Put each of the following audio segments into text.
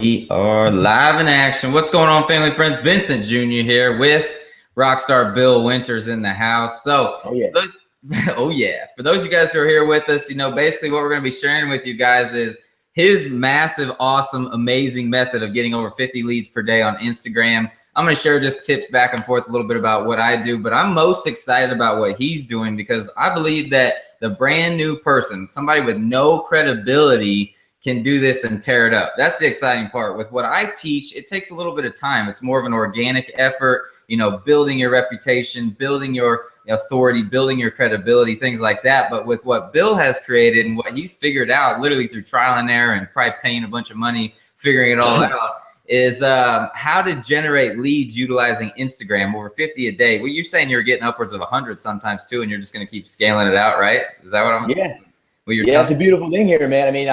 We are live in action. What's going on, family, friends? Vincent Jr. here with Rockstar Bill Winters in the house. So, Oh yeah. oh yeah. For those of you guys who are here with us, basically what we're going to be sharing with you guys is his massive, awesome, amazing method of getting over 50 leads per day on Instagram. I'm going to share just tips back and forth a little bit about what I do, but I'm most excited about what he's doing because I believe that the brand new person, somebody with no credibility, can do this and tear it up. That's the exciting part. With what I teach, it takes a little bit of time. It's more of an organic effort, building your reputation, building your authority, building your credibility, things like that. But with what Bill has created and what he's figured out literally through trial and error and probably paying a bunch of money, figuring it all out, is how to generate leads utilizing Instagram, over 50 a day. Well, you're saying you're getting upwards of 100 sometimes too, and you're just going to keep scaling it out, right? Is that what I'm saying? Yeah, it's a beautiful thing here, man. I mean,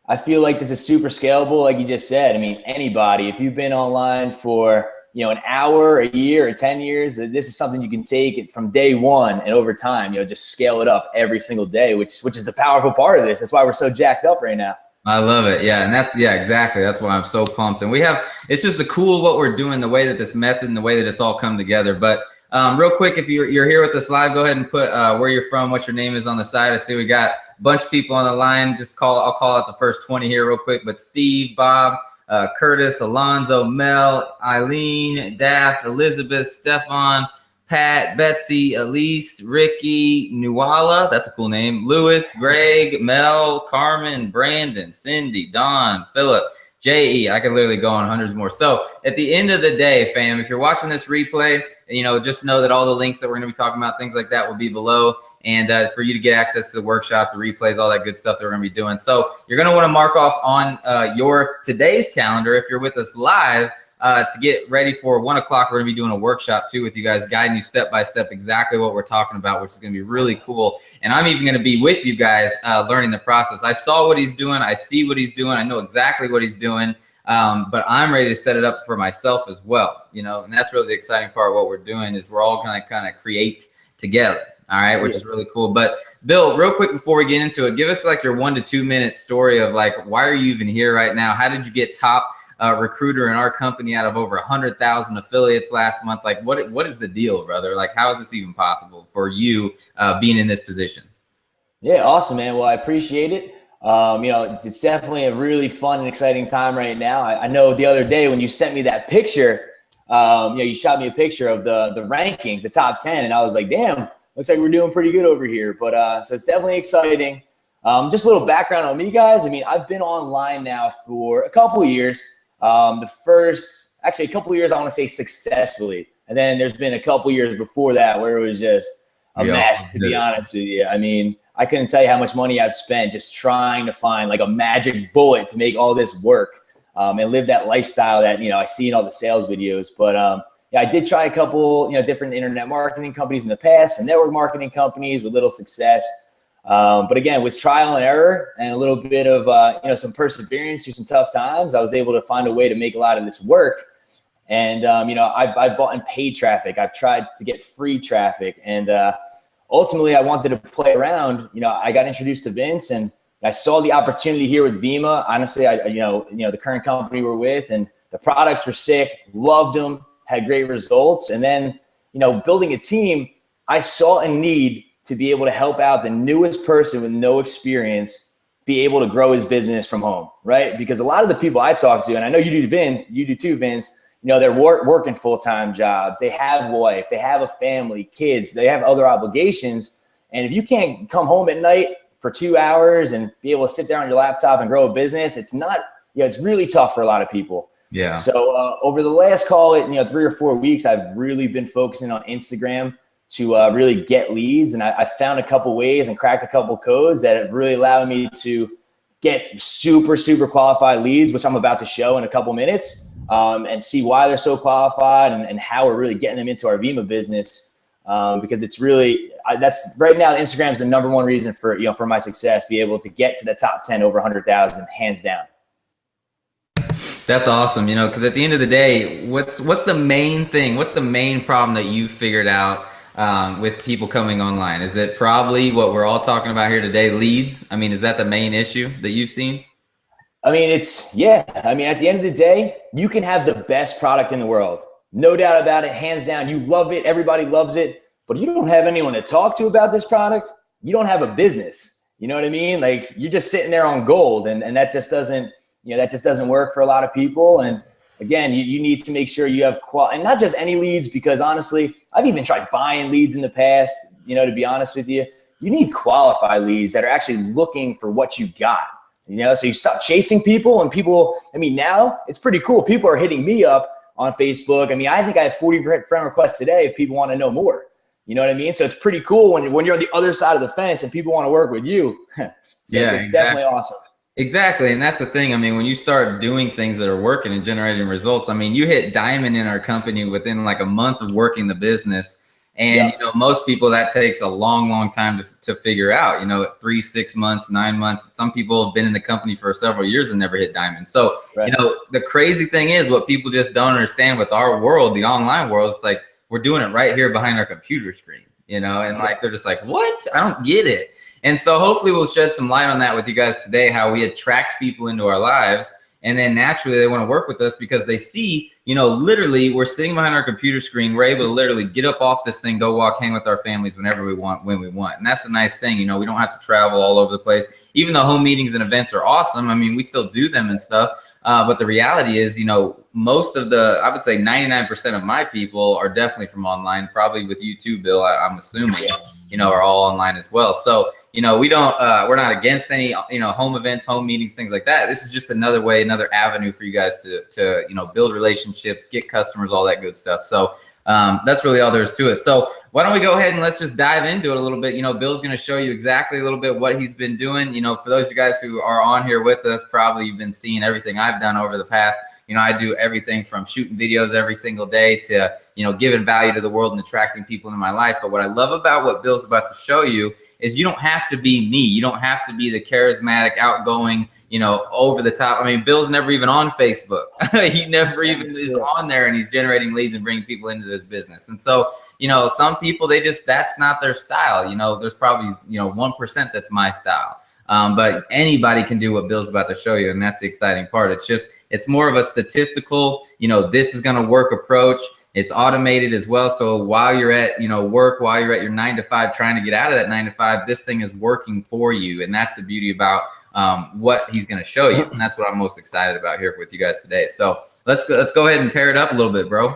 I feel like this is super scalable, like you just said. I mean, anybody, if you've been online for, an hour, a year, or 10 years, this is something you can take it from day one and over time, just scale it up every single day, which is the powerful part of this. That's why we're so jacked up right now. I love it. Yeah. And exactly. That's why I'm so pumped. And it's just the cool what we're doing, the way that this method and the way that it's all come together. But real quick, if you're here with us live, go ahead and put where you're from, what your name is on the side. I see we got a bunch of people on the line. I'll call out the first 20 here real quick. But Steve, Bob, Curtis, Alonzo, Mel, Eileen, Daff, Elizabeth, Stefan, Pat, Betsy, Elise, Ricky, Nuala, that's a cool name, Lewis, Greg, Mel, Carmen, Brandon, Cindy, Don, Philip, J.E. I could literally go on hundreds more. So at the end of the day, fam, if you're watching this replay, just know that all the links that we're going to be talking about, things like that, will be below. And for you to get access to the workshop, the replays, all that good stuff that we're going to be doing. So you're going to want to mark off on your today's calendar, if you're with us live, to get ready for 1 o'clock. We're going to be doing a workshop too with you guys, guiding you step by step exactly what we're talking about, which is going to be really cool. And I'm even going to be with you guys learning the process. I saw what he's doing. I see what he's doing. I know exactly what he's doing. But I'm ready to set it up for myself as well, and that's really the exciting part of what we're doing is we're all going to kind of create together. All right, which is really cool. But Bill, real quick before we get into it, give us like your 1 to 2 minute story of like, why are you even here right now? How did you get top recruiter in our company out of over 100,000 affiliates last month? Like, what is the deal, brother? Like, how is this even possible for you being in this position? Yeah, awesome, man. Well, I appreciate it. It's definitely a really fun and exciting time right now. I know the other day when you sent me that picture, you shot me a picture of the rankings, the top 10, and I was like, damn, looks like we're doing pretty good over here. But so it's definitely exciting. Just a little background on me, guys. I mean, I've been online now for a couple of years. A couple of years, I want to say successfully. And then there's been a couple of years before that where it was just a mess, to be honest with you. I mean, I couldn't tell you how much money I've spent just trying to find like a magic bullet to make all this work and live that lifestyle that, I see in all the sales videos. But I did try a couple, different internet marketing companies in the past and network marketing companies with little success. But again, with trial and error and a little bit of, some perseverance through some tough times, I was able to find a way to make a lot of this work. And, I've bought in paid traffic. I've tried to get free traffic. And ultimately, I wanted to play around. I got introduced to Vince and I saw the opportunity here with Vima. Honestly, the current company we're with, and the products were sick, loved them, had great results. And then, building a team, I saw a need to be able to help out the newest person with no experience be able to grow his business from home, right? Because a lot of the people I talk to, and I know you do too, Vince, they're working full-time jobs. They have a wife, they have a family, kids, they have other obligations. And if you can't come home at night for 2 hours and be able to sit there on your laptop and grow a business, it's not, it's really tough for a lot of people. Yeah. So over the last, call it, 3 or 4 weeks, I've really been focusing on Instagram to really get leads. And I found a couple ways and cracked a couple codes that have really allowed me to get super, super qualified leads, which I'm about to show in a couple minutes, and see why they're so qualified and how we're really getting them into our Vima business. Because it's really, that's right now, Instagram is the #1 reason for, for my success, be able to get to the top 10 over 100,000, hands down. That's awesome, because at the end of the day, what's the main thing? What's the main problem that you figured out with people coming online? Is it probably what we're all talking about here today, leads? I mean, is that the main issue that you've seen? I mean, yeah. I mean, at the end of the day, you can have the best product in the world. No doubt about it, hands down. You love it. Everybody loves it. But you don't have anyone to talk to about this product. You don't have a business. You know what I mean? Like, you're just sitting there on gold, and that just doesn't, that just doesn't work for a lot of people. And again, you need to make sure you have and not just any leads, because honestly, I've even tried buying leads in the past, to be honest with you. You need qualified leads that are actually looking for what you got. So you stop chasing people, and people, I mean, now it's pretty cool. People are hitting me up on Facebook. I mean, I think I have 40 friend requests today if people want to know more. You know what I mean? So it's pretty cool when you're on the other side of the fence and people want to work with you. So yeah, it's definitely awesome. Exactly. And that's the thing. I mean, when you start doing things that are working and generating results, I mean, you hit diamond in our company within like a month of working the business. And, most people, that takes a long, long time to figure out, 3, 6 months, 9 months. Some people have been in the company for several years and never hit diamond. So, the crazy thing is what people just don't understand with our world, the online world, it's like, we're doing it right here behind our computer screen, and like, they're just like, what? I don't get it. And so hopefully we'll shed some light on that with you guys today, how we attract people into our lives. And then naturally they want to work with us because they see, literally we're sitting behind our computer screen. We're able to literally get up off this thing, go walk, hang with our families whenever we want, when we want. And that's the nice thing. We don't have to travel all over the place. Even though home meetings and events are awesome. I mean, we still do them and stuff. But the reality is, most of I would say 99% of my people are definitely from online, probably with you too, Bill, I'm assuming, are all online as well. So, we don't, we're not against any, home events, home meetings, things like that. This is just another way, another avenue for you guys to build relationships, get customers, all that good stuff. So, that's really all there is to it. So why don't we go ahead and let's just dive into it a little bit. Bill's going to show you exactly a little bit what he's been doing. For those of you guys who are on here with us, probably you've been seeing everything I've done over the past. I do everything from shooting videos every single day to, giving value to the world and attracting people into my life. But what I love about what Bill's about to show you is you don't have to be me. You don't have to be the charismatic, outgoing, over the top. I mean, Bill's never even on Facebook. He never even is on there, and he's generating leads and bringing people into this business. And so, some people, that's not their style. There's probably, 1% that's my style. But anybody can do what Bill's about to show you. And that's the exciting part. It's more of a statistical, this is going to work approach. It's automated as well. So while you're at, work, while you're at your 9 to 5, trying to get out of that 9 to 5, this thing is working for you. And that's the beauty about what he's going to show you. And that's what I'm most excited about here with you guys today. So let's go ahead and tear it up a little bit, bro.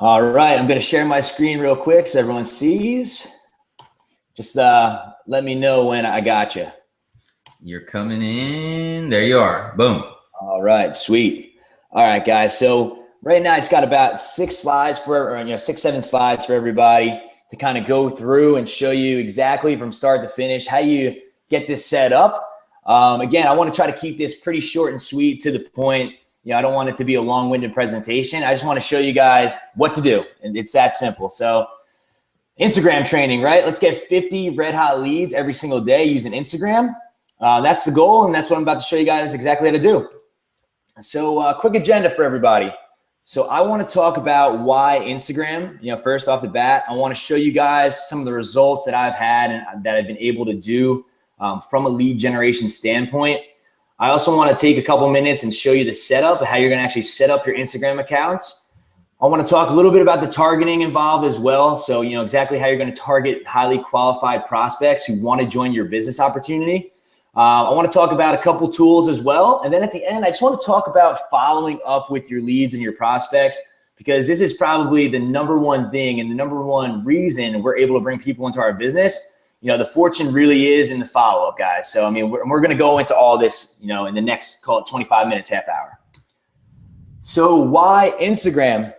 All right. I'm going to share my screen real quick so everyone sees. Just let me know when I got you. You're coming in. There you are. Boom. All right. Sweet. All right, guys. So right now it's got about 6 slides or 6, 7 slides for everybody to kind of go through and show you exactly from start to finish how you get this set up. Again, I want to try to keep this pretty short and sweet to the point. I don't want it to be a long-winded presentation. I just want to show you guys what to do. And it's that simple. So Instagram training, right? Let's get 50 red hot leads every single day using Instagram. That's the goal, and that's what I'm about to show you guys exactly how to do. So quick agenda for everybody. So I want to talk about why Instagram, first off the bat. I want to show you guys some of the results that I've had and that I've been able to do from a lead generation standpoint. I also want to take a couple minutes and show you the setup, how you're going to actually set up your Instagram accounts. I want to talk a little bit about the targeting involved as well. So, exactly how you're going to target highly qualified prospects who want to join your business opportunity. I want to talk about a couple tools as well. And then at the end, I just want to talk about following up with your leads and your prospects, because this is probably the number one thing and the number one reason we're able to bring people into our business. The fortune really is in the follow-up, guys. So, I mean, we're going to go into all this, in the next, call it 25 minutes, half hour. So why Instagram?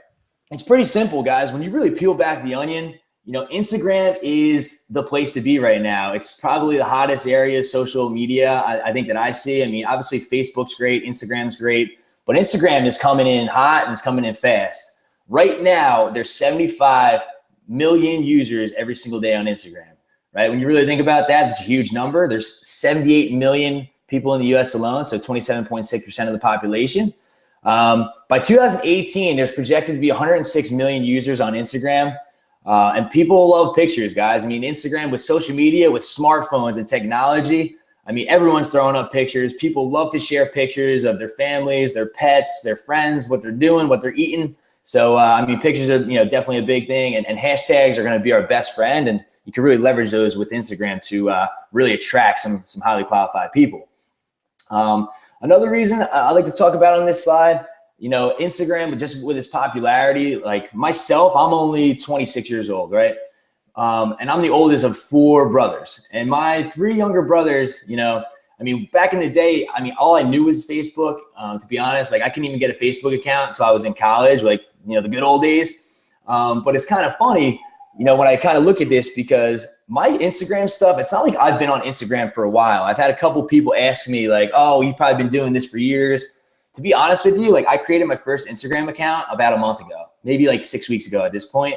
It's pretty simple, guys. When you really peel back the onion, Instagram is the place to be right now. It's probably the hottest area of social media I think that I see. I mean, obviously Facebook's great, Instagram's great, but Instagram is coming in hot and it's coming in fast. Right now, there's 75 million users every single day on Instagram, right? When you really think about that, it's a huge number. There's 78 million people in the US alone, so 27.6% of the population. By 2018, there's projected to be 106 million users on Instagram. And people love pictures, guys. I mean, Instagram with social media, with smartphones and technology, I mean, everyone's throwing up pictures. People love to share pictures of their families, their pets, their friends, what they're doing, what they're eating. So, I mean, pictures are, definitely a big thing, and hashtags are going to be our best friend. And you can really leverage those with Instagram to really attract some highly qualified people. Another reason I like to talk about on this slide, Instagram, just with its popularity, like myself, I'm only 26 years old, right? And I'm the oldest of 4 brothers. And my 3 younger brothers, I mean, back in the day, I mean, all I knew was Facebook. To be honest, like I couldn't even get a Facebook account until I was in college, like, the good old days. But it's kind of funny, when I kind of look at this, because my Instagram stuff, it's not like I've been on Instagram for a while. I've had a couple people ask me like, oh, you've probably been doing this for years. To be honest with you, like I created my first Instagram account about a month ago, maybe like 6 weeks ago at this point.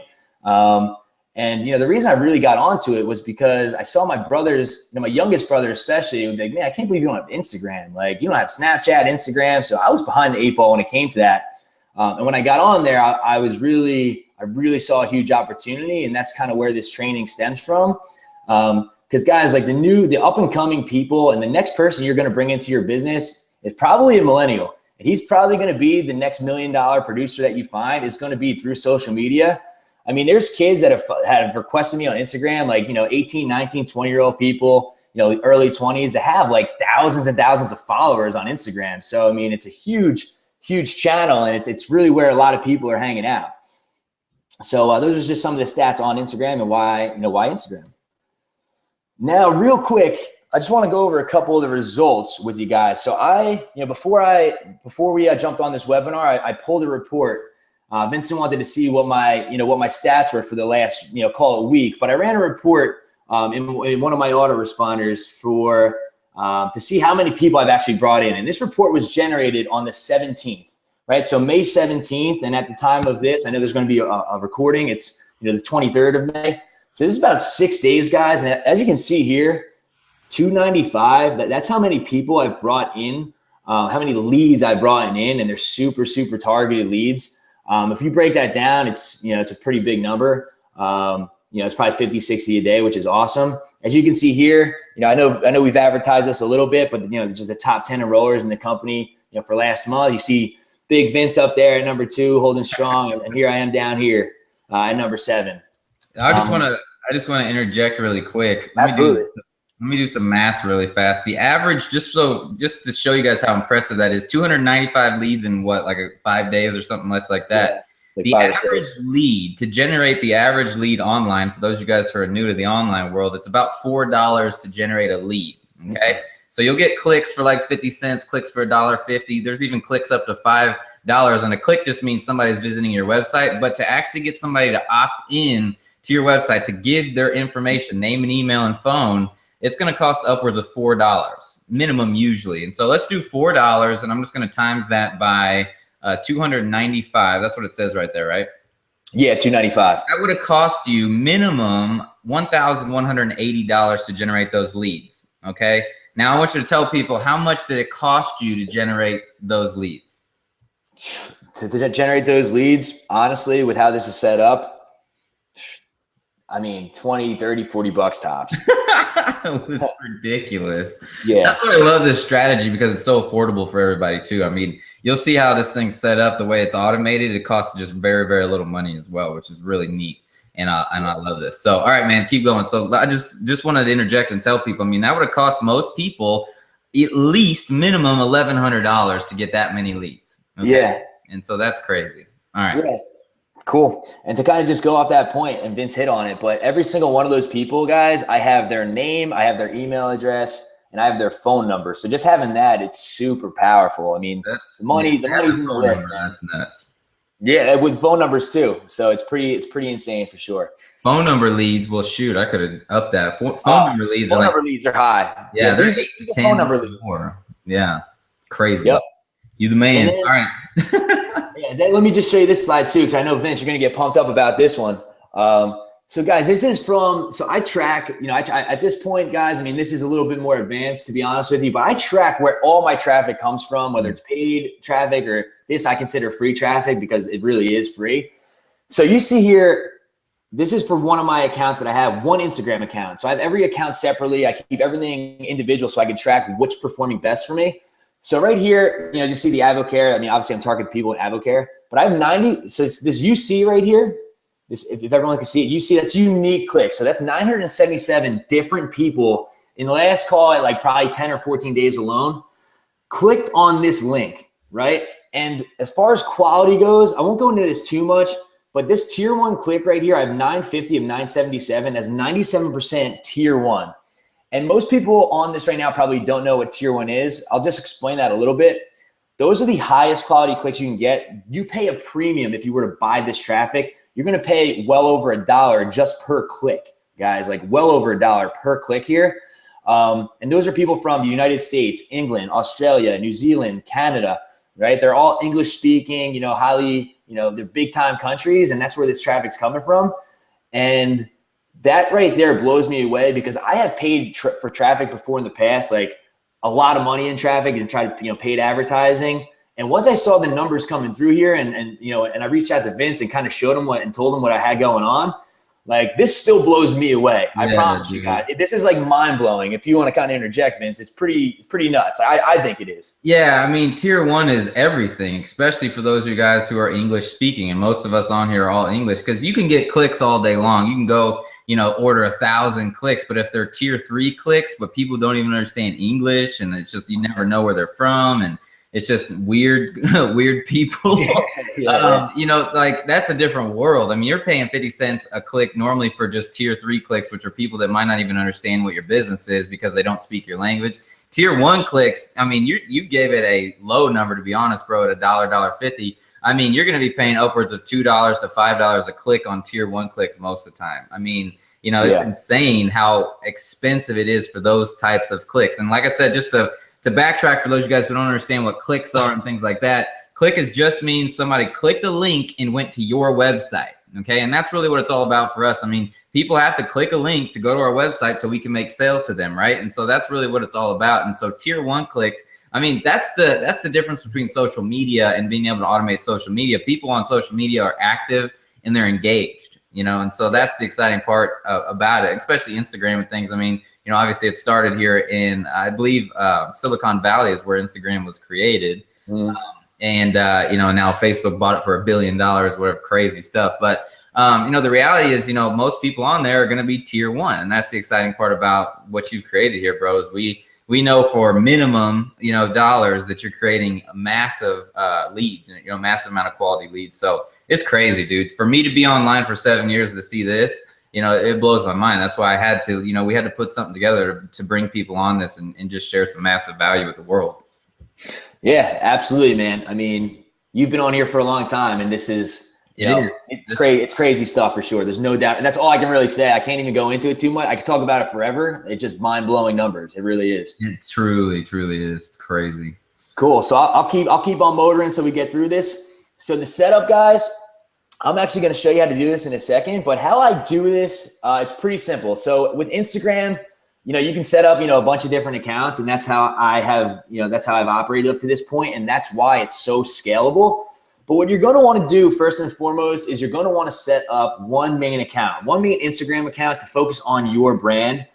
And, the reason I really got onto it was because I saw my brothers, my youngest brother especially, like, man, I can't believe you don't have Instagram. Like, you don't have Snapchat, Instagram. So I was behind the 8 ball when it came to that. And when I got on there, I really saw a huge opportunity. And that's kind of where this training stems from. Because guys, like the up and coming people and the next person you're going to bring into your business is probably a millennial. And he's probably going to be the next $1 million producer that you find. Is going to be through social media. I mean, there's kids that have requested me on Instagram, like, 18, 19, 20-year-old people, early 20s that have like thousands and thousands of followers on Instagram. So, I mean, it's a huge, huge channel, and it's really where a lot of people are hanging out. So those are just some of the stats on Instagram and why Instagram. Now, real quick, I just want to go over a couple of the results with you guys. So before we jumped on this webinar, I pulled a report. Vincent wanted to see what my stats were for the last, call it week. But I ran a report in one of my autoresponders to see how many people I've actually brought in. And this report was generated on the 17th, right? So May 17th. And at the time of this, I know there's going to be a recording. It's, the 23rd of May. So this is about 6 days, guys. And as you can see here, 295, that's how many people I've brought in, how many leads I brought in, and they're super, super targeted leads. If you break that down, it's a pretty big number. It's probably 50, 60 a day, which is awesome. As you can see here, I know we've advertised this a little bit, but just the top 10 enrollers in the company, for last month. You see Big Vince up there at number 2, holding strong, and here I am down here at number 7. I just want to interject really quick. Absolutely. Let me do some math really fast. The average, just to show you guys how impressive that is, 295 leads in what, like 5 days or something less like that. Yeah, like the average lead, to generate the average lead online, for those of you guys who are new to the online world, it's about $4 to generate a lead, okay? So you'll get clicks for like 50 cents, clicks for $1.50. There's even clicks up to $5. And a click just means somebody's visiting your website. But to actually get somebody to opt in to your website, to give their information, name and email and phone, it's going to cost upwards of $4 minimum usually. And so let's do $4, and I'm just going to times that by 295. That's what it says right there, right? Yeah, 295. That would have cost you minimum $1,180 to generate those leads. Okay. Now I want you to tell people, how much did it cost you to generate those leads? To generate those leads, honestly, with how this is set up, I mean, 20, 30, 40 bucks tops. It's ridiculous. Yeah. That's why I love this strategy, because it's so affordable for everybody too. I mean, you'll see how this thing's set up, the way it's automated. It costs just very, very little money as well, which is really neat. And I love this. So, all right, man, keep going. So I just wanted to interject and tell people, I mean, that would have cost most people at least minimum $1,100 to get that many leads. Okay? Yeah. And so that's crazy. All right. Yeah. Cool. And to kind of just go off that point, and Vince hit on it, but every single one of those people, guys, I have their name, I have their email address, and I have their phone number. So just having that, it's super powerful. I mean, the money's in the list. That's nuts. Yeah, with phone numbers too. So it's pretty insane for sure. Phone number leads, well, shoot, I could have upped that. Phone number leads are high. Yeah, there's 8 to 10 phone number leads. Yeah, crazy. Yep. You the man. Then, all right. Yeah, then let me just show you this slide too, because I know, Vince, you're going to get pumped up about this one. So guys, this is so I track, at this point, guys, I mean, this is a little bit more advanced, to be honest with you, but I track where all my traffic comes from, whether it's paid traffic or this I consider free traffic, because it really is free. So you see here, This is for one of my accounts that I have, one Instagram account. So I have every account separately. I keep everything individual so I can track which performing best for me. So right here, just see the AdvoCare. I mean, obviously I'm targeting people in AdvoCare, but I have 90. So it's this UC right here. This, if everyone can see it, UC, that's unique clicks. So that's 977 different people in the last call at like probably 10 or 14 days alone clicked on this link, right? And as far as quality goes, I won't go into this too much, but this tier 1 click right here, I have 950 of 977. That's 97% tier 1. And most people on this right now probably don't know what tier 1 is. I'll just explain that a little bit. Those are the highest quality clicks you can get. You pay a premium if you were to buy this traffic. You're going to pay well over $1 just per click, guys, like well over $1 per click here. And those are people from the United States, England, Australia, New Zealand, Canada, right? They're all English speaking, highly, they're big time countries, and that's where this traffic's coming from. And that right there blows me away because I have paid for traffic before in the past, like a lot of money in traffic and tried paid advertising. And once I saw the numbers coming through here and I reached out to Vince and kind of showed him and told him what I had going on, like this still blows me away. I promise you guys, this is like mind blowing. If you want to kind of interject, Vince, it's pretty nuts. I think it is. Yeah. I mean, tier 1 is everything, especially for those of you guys who are English speaking. And most of us on here are all English because you can get clicks all day long. You can go, order 1,000 clicks, but if they're tier 3 clicks, but people don't even understand English and it's just, you never know where they're from. And it's just weird people. Like that's a different world. I mean, you're paying 50 cents a click normally for just tier 3 clicks, which are people that might not even understand what your business is because they don't speak your language. Tier 1 clicks, I mean, you gave it a low number, to be honest, bro, at $1.50. I mean, you're going to be paying upwards of $2 to $5 a click on tier 1 clicks most of the time. I mean, it's insane how expensive it is for those types of clicks. And like I said, just to backtrack for those of you guys who don't understand what clicks are and things like that, click is just means somebody clicked a link and went to your website. Okay. And that's really what it's all about for us. I mean, people have to click a link to go to our website so we can make sales to them. Right. And so that's really what it's all about. And so tier 1 clicks, I mean, that's the difference between social media and being able to automate social media. People on social media are active and they're engaged, and so that's the exciting part about it, especially Instagram and things. I mean, obviously it started here in, I believe, Silicon Valley is where Instagram was created. And now Facebook bought it for $1 billion, whatever crazy stuff. But, the reality is, most people on there are going to be tier 1. And that's the exciting part about what you've created here, bros. We know for minimum, dollars that you're creating massive leads, massive amount of quality leads. So it's crazy, dude. For me to be online for 7 years to see this, it blows my mind. That's why I had to, we had to put something together to bring people on this and just share some massive value with the world. Yeah, absolutely, man. I mean, you've been on here for a long time and this is, it's crazy. It's crazy stuff for sure. There's no doubt. And that's all I can really say. I can't even go into it too much. I could talk about it forever. It's just mind blowing numbers. It really is. It truly is. It's crazy. Cool. So I'll keep on motoring so we get through this. So the setup, guys, I'm actually going to show you how to do this in a second, but how I do this, it's pretty simple. So with Instagram, you can set up, a bunch of different accounts, and that's how I have, that's how I've operated up to this point. And that's why it's so scalable. But what you're going to want to do first and foremost is you're going to want to set up one main account, one main Instagram account to focus on your brand.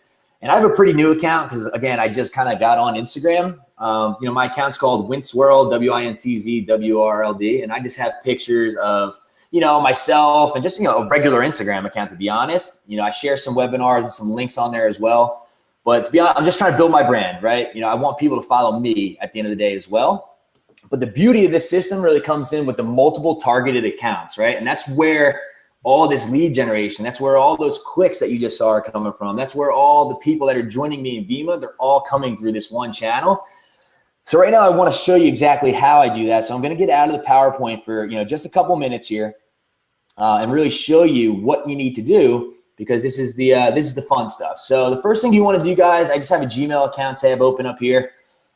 And I have a pretty new account because, again, I just kind of got on Instagram. My account's called Wintzworld, WINTZWRLD. And I just have pictures of, myself and just, a regular Instagram account, to be honest. I share some webinars and some links on there as well. But to be honest, I'm just trying to build my brand, right? I want people to follow me at the end of the day as well. But the beauty of this system really comes in with the multiple targeted accounts, right? And that's where all this lead generation, that's where all those clicks that you just saw are coming from. That's where all the people that are joining me in Vima, they're all coming through this one channel. So right now I want to show you exactly how I do that. So I'm going to get out of the PowerPoint for, just a couple minutes here and really show you what you need to do, because this is the fun stuff. So the first thing you want to do, guys, I just have a Gmail account tab open up here.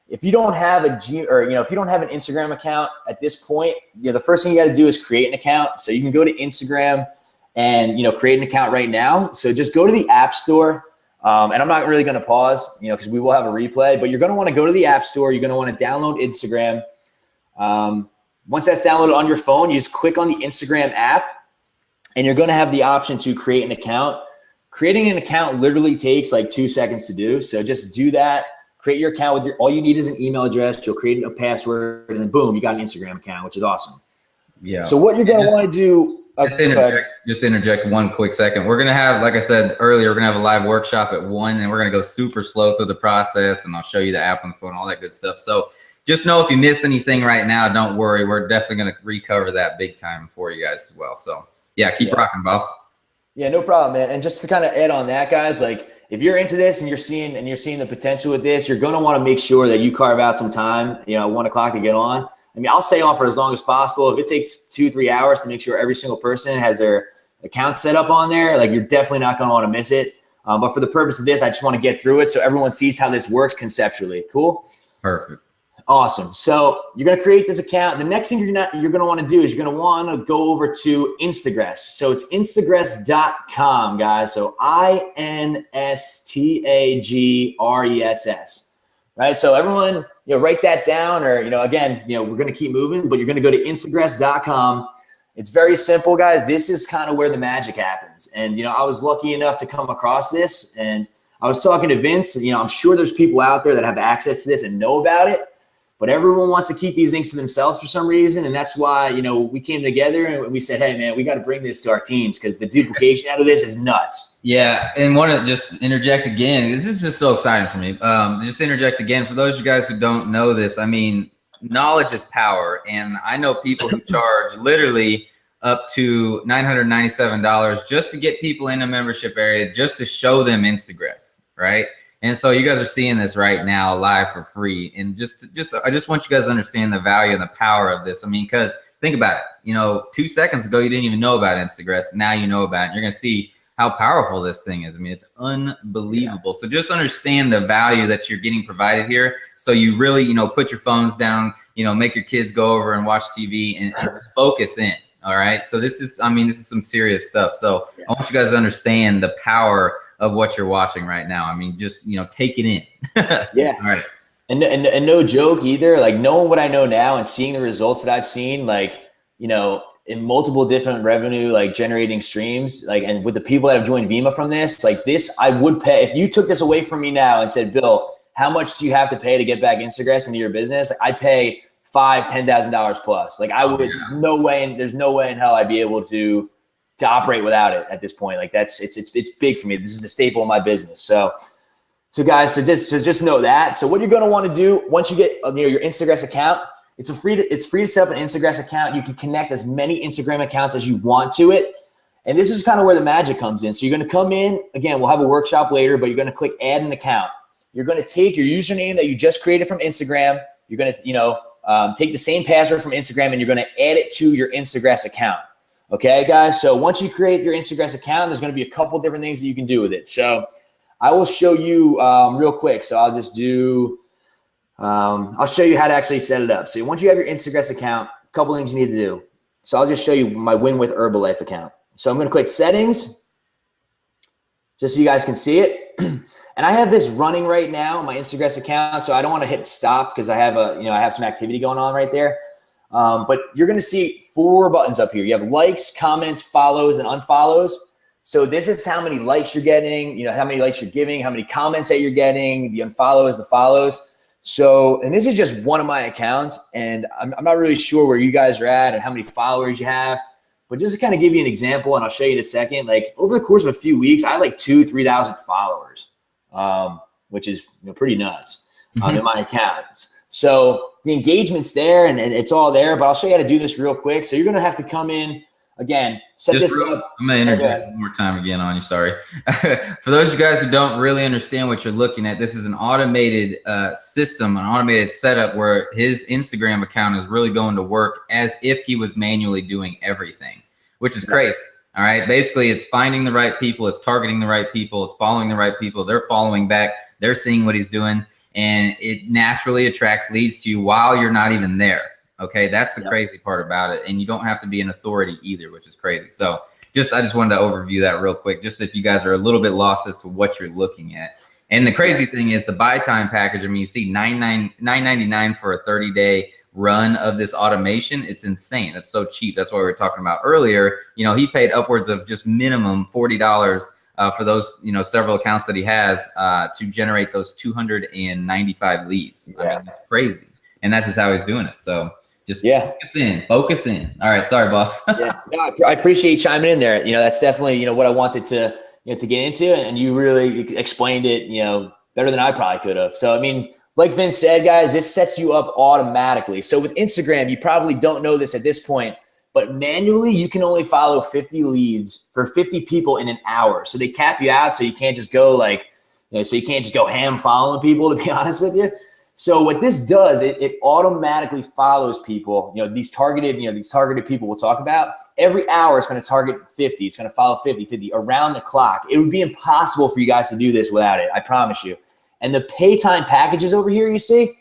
If you don't have if you don't have an Instagram account at this point, the first thing you got to do is create an account. So you can go to Instagram and, create an account right now. So just go to the App Store. And I'm not really going to pause, because we will have a replay, but you're going to want to go to the App Store. You're going to want to download Instagram. Once that's downloaded on your phone, you just click on the Instagram app. and you're going to have the option to create an account. Creating an account literally takes like 2 seconds to do. So just do that. Create your account with all you need is an email address. You'll create a password, and then boom, you got an Instagram account, which is awesome. Yeah. So what you're going to want to do. Just interject 1 quick second. We're going to have, like I said earlier, we're going to have a live workshop at 1, and we're going to go super slow through the process, and I'll show you the app on the phone, all that good stuff. So just know if you miss anything right now, don't worry. We're definitely going to recover that big time for you guys as well. So yeah, keep rocking, boss. Yeah, no problem, man. And just to kind of add on that, guys, like if you're into this and you're seeing the potential with this, you're going to want to make sure that you carve out some time, at 1 o'clock to get on. I mean, I'll stay on for as long as possible. If it takes 2-3 hours to make sure every single person has their account set up on there, like you're definitely not going to want to miss it. But for the purpose of this, I just want to get through it so everyone sees how this works conceptually. Cool? Perfect. Awesome. So you're going to create this account. The next thing you're going to want to do is you're going to want to go over to Instagress. So it's instagress.com, guys. So INSTAGRESS. Right? So everyone, write that down, or, again, we're going to keep moving, but you're going to go to instagress.com. It's very simple, guys. This is kind of where the magic happens. And, I was lucky enough to come across this, and I was talking to Vince, and, I'm sure there's people out there that have access to this and know about it, but everyone wants to keep these things to themselves for some reason. And that's why, we came together and we said, hey, man, we got to bring this to our teams because the duplication out of this is nuts. Yeah. And want to just interject again. This is just so exciting for me. Just interject again. For those of you guys who don't know this, I mean, knowledge is power. And I know people who charge literally up to $997 just to get people in a membership area, just to show them Instagress, right? And so you guys are seeing this right now live for free. And I just want you guys to understand the value and the power of this. I mean, because think about it, 2 seconds ago, you didn't even know about Instagress. Now you know about it. You're going to see how powerful this thing is. I mean, it's unbelievable. So just understand the value that you're getting provided here. So you really, put your phones down, make your kids go over and watch TV and focus in. All right. So this is some serious stuff. So I want you guys to understand the power of what you're watching right now. I mean, just, take it in. Yeah. All right. And no joke either, like knowing what I know now and seeing the results that I've seen, like, in multiple different revenue, like generating streams, like, and with the people that have joined Vima from this, like this, I would pay, if you took this away from me now and said, Bill, how much do you have to pay to get back Instagress into your business? Like, I'd pay $5,000-$10,000 plus. Like I would, there's no way in hell I'd be able to operate without it at this point. Like it's big for me. This is the staple of my business. So guys, so just know that. So what you're going to want to do once you get your Instagress account, it's free to set up an Instagress account. You can connect as many Instagram accounts as you want to it. And this is kind of where the magic comes in. So you're going to come in, again, we'll have a workshop later, but you're going to click add an account. You're going to take your username that you just created from Instagram. You're going to, take the same password from Instagram and you're going to add it to your Instagress account. Okay, guys. So once you create your Instagress account, there's going to be a couple different things that you can do with it. So I will show you real quick. So I'll just do, I'll show you how to actually set it up. So once you have your Instagress account, a couple things you need to do. So I'll just show you my Win with Herbalife account. So I'm going to click settings just so you guys can see it. And I have this running right now, my Instagress account. So I don't want to hit stop because I have I have some activity going on right there. But you're going to see 4 buttons up here. You have likes, comments, follows, and unfollows. So this is how many likes you're getting, how many likes you're giving, how many comments that you're getting, the unfollows, the follows. So, and this is just one of my accounts, and I'm not really sure where you guys are at and how many followers you have, but just to kind of give you an example, and I'll show you in a second, like over the course of a few weeks, I had like 2,000-3,000 followers, which is pretty nuts in my accounts. So the engagement's there and it's all there, but I'll show you how to do this real quick. So you're going to have to come in again, set this up. I'm going to interject one more time again on you. Sorry. For those of you guys who don't really understand what you're looking at, this is an automated system, an automated setup where his Instagram account is really going to work as if he was manually doing everything, which is crazy. All right. Basically, it's finding the right people. It's targeting the right people. It's following the right people. They're following back. They're seeing what he's doing. And it naturally attracts leads to you while you're not even there. Okay, that's the crazy part about it. And you don't have to be an authority either, which is crazy. So I just wanted to overview that real quick, just if you guys are a little bit lost as to what you're looking at. And the crazy thing is the buy time package. I mean, you see $9.99 for a 30-day run of this automation, it's insane. It's so cheap. That's what we were talking about earlier. You know, he paid upwards of just minimum $40 for those, you know, several accounts that he has to generate those 295 leads. I mean, it's crazy. And that's just how he's doing it. So just focus in. All right. Sorry, boss. Yeah, no, I appreciate you chiming in there. You know, that's definitely, you know, what I wanted to, you know, to get into, and you really explained it, you know, better than I probably could have. So, I mean, like Vince said, guys, this sets you up automatically. So with Instagram, you probably don't know this at this point, but manually you can only follow 50 leads for 50 people in an hour. So they cap you out. So you can't just go like, you know, so you can't just go ham following people, to be honest with you. So what this does, it automatically follows people, you know, these targeted people we'll talk about. Every hour it's going to target 50. It's going to follow 50 around the clock. It would be impossible for you guys to do this without it. I promise you. And the pay time packages over here, you see,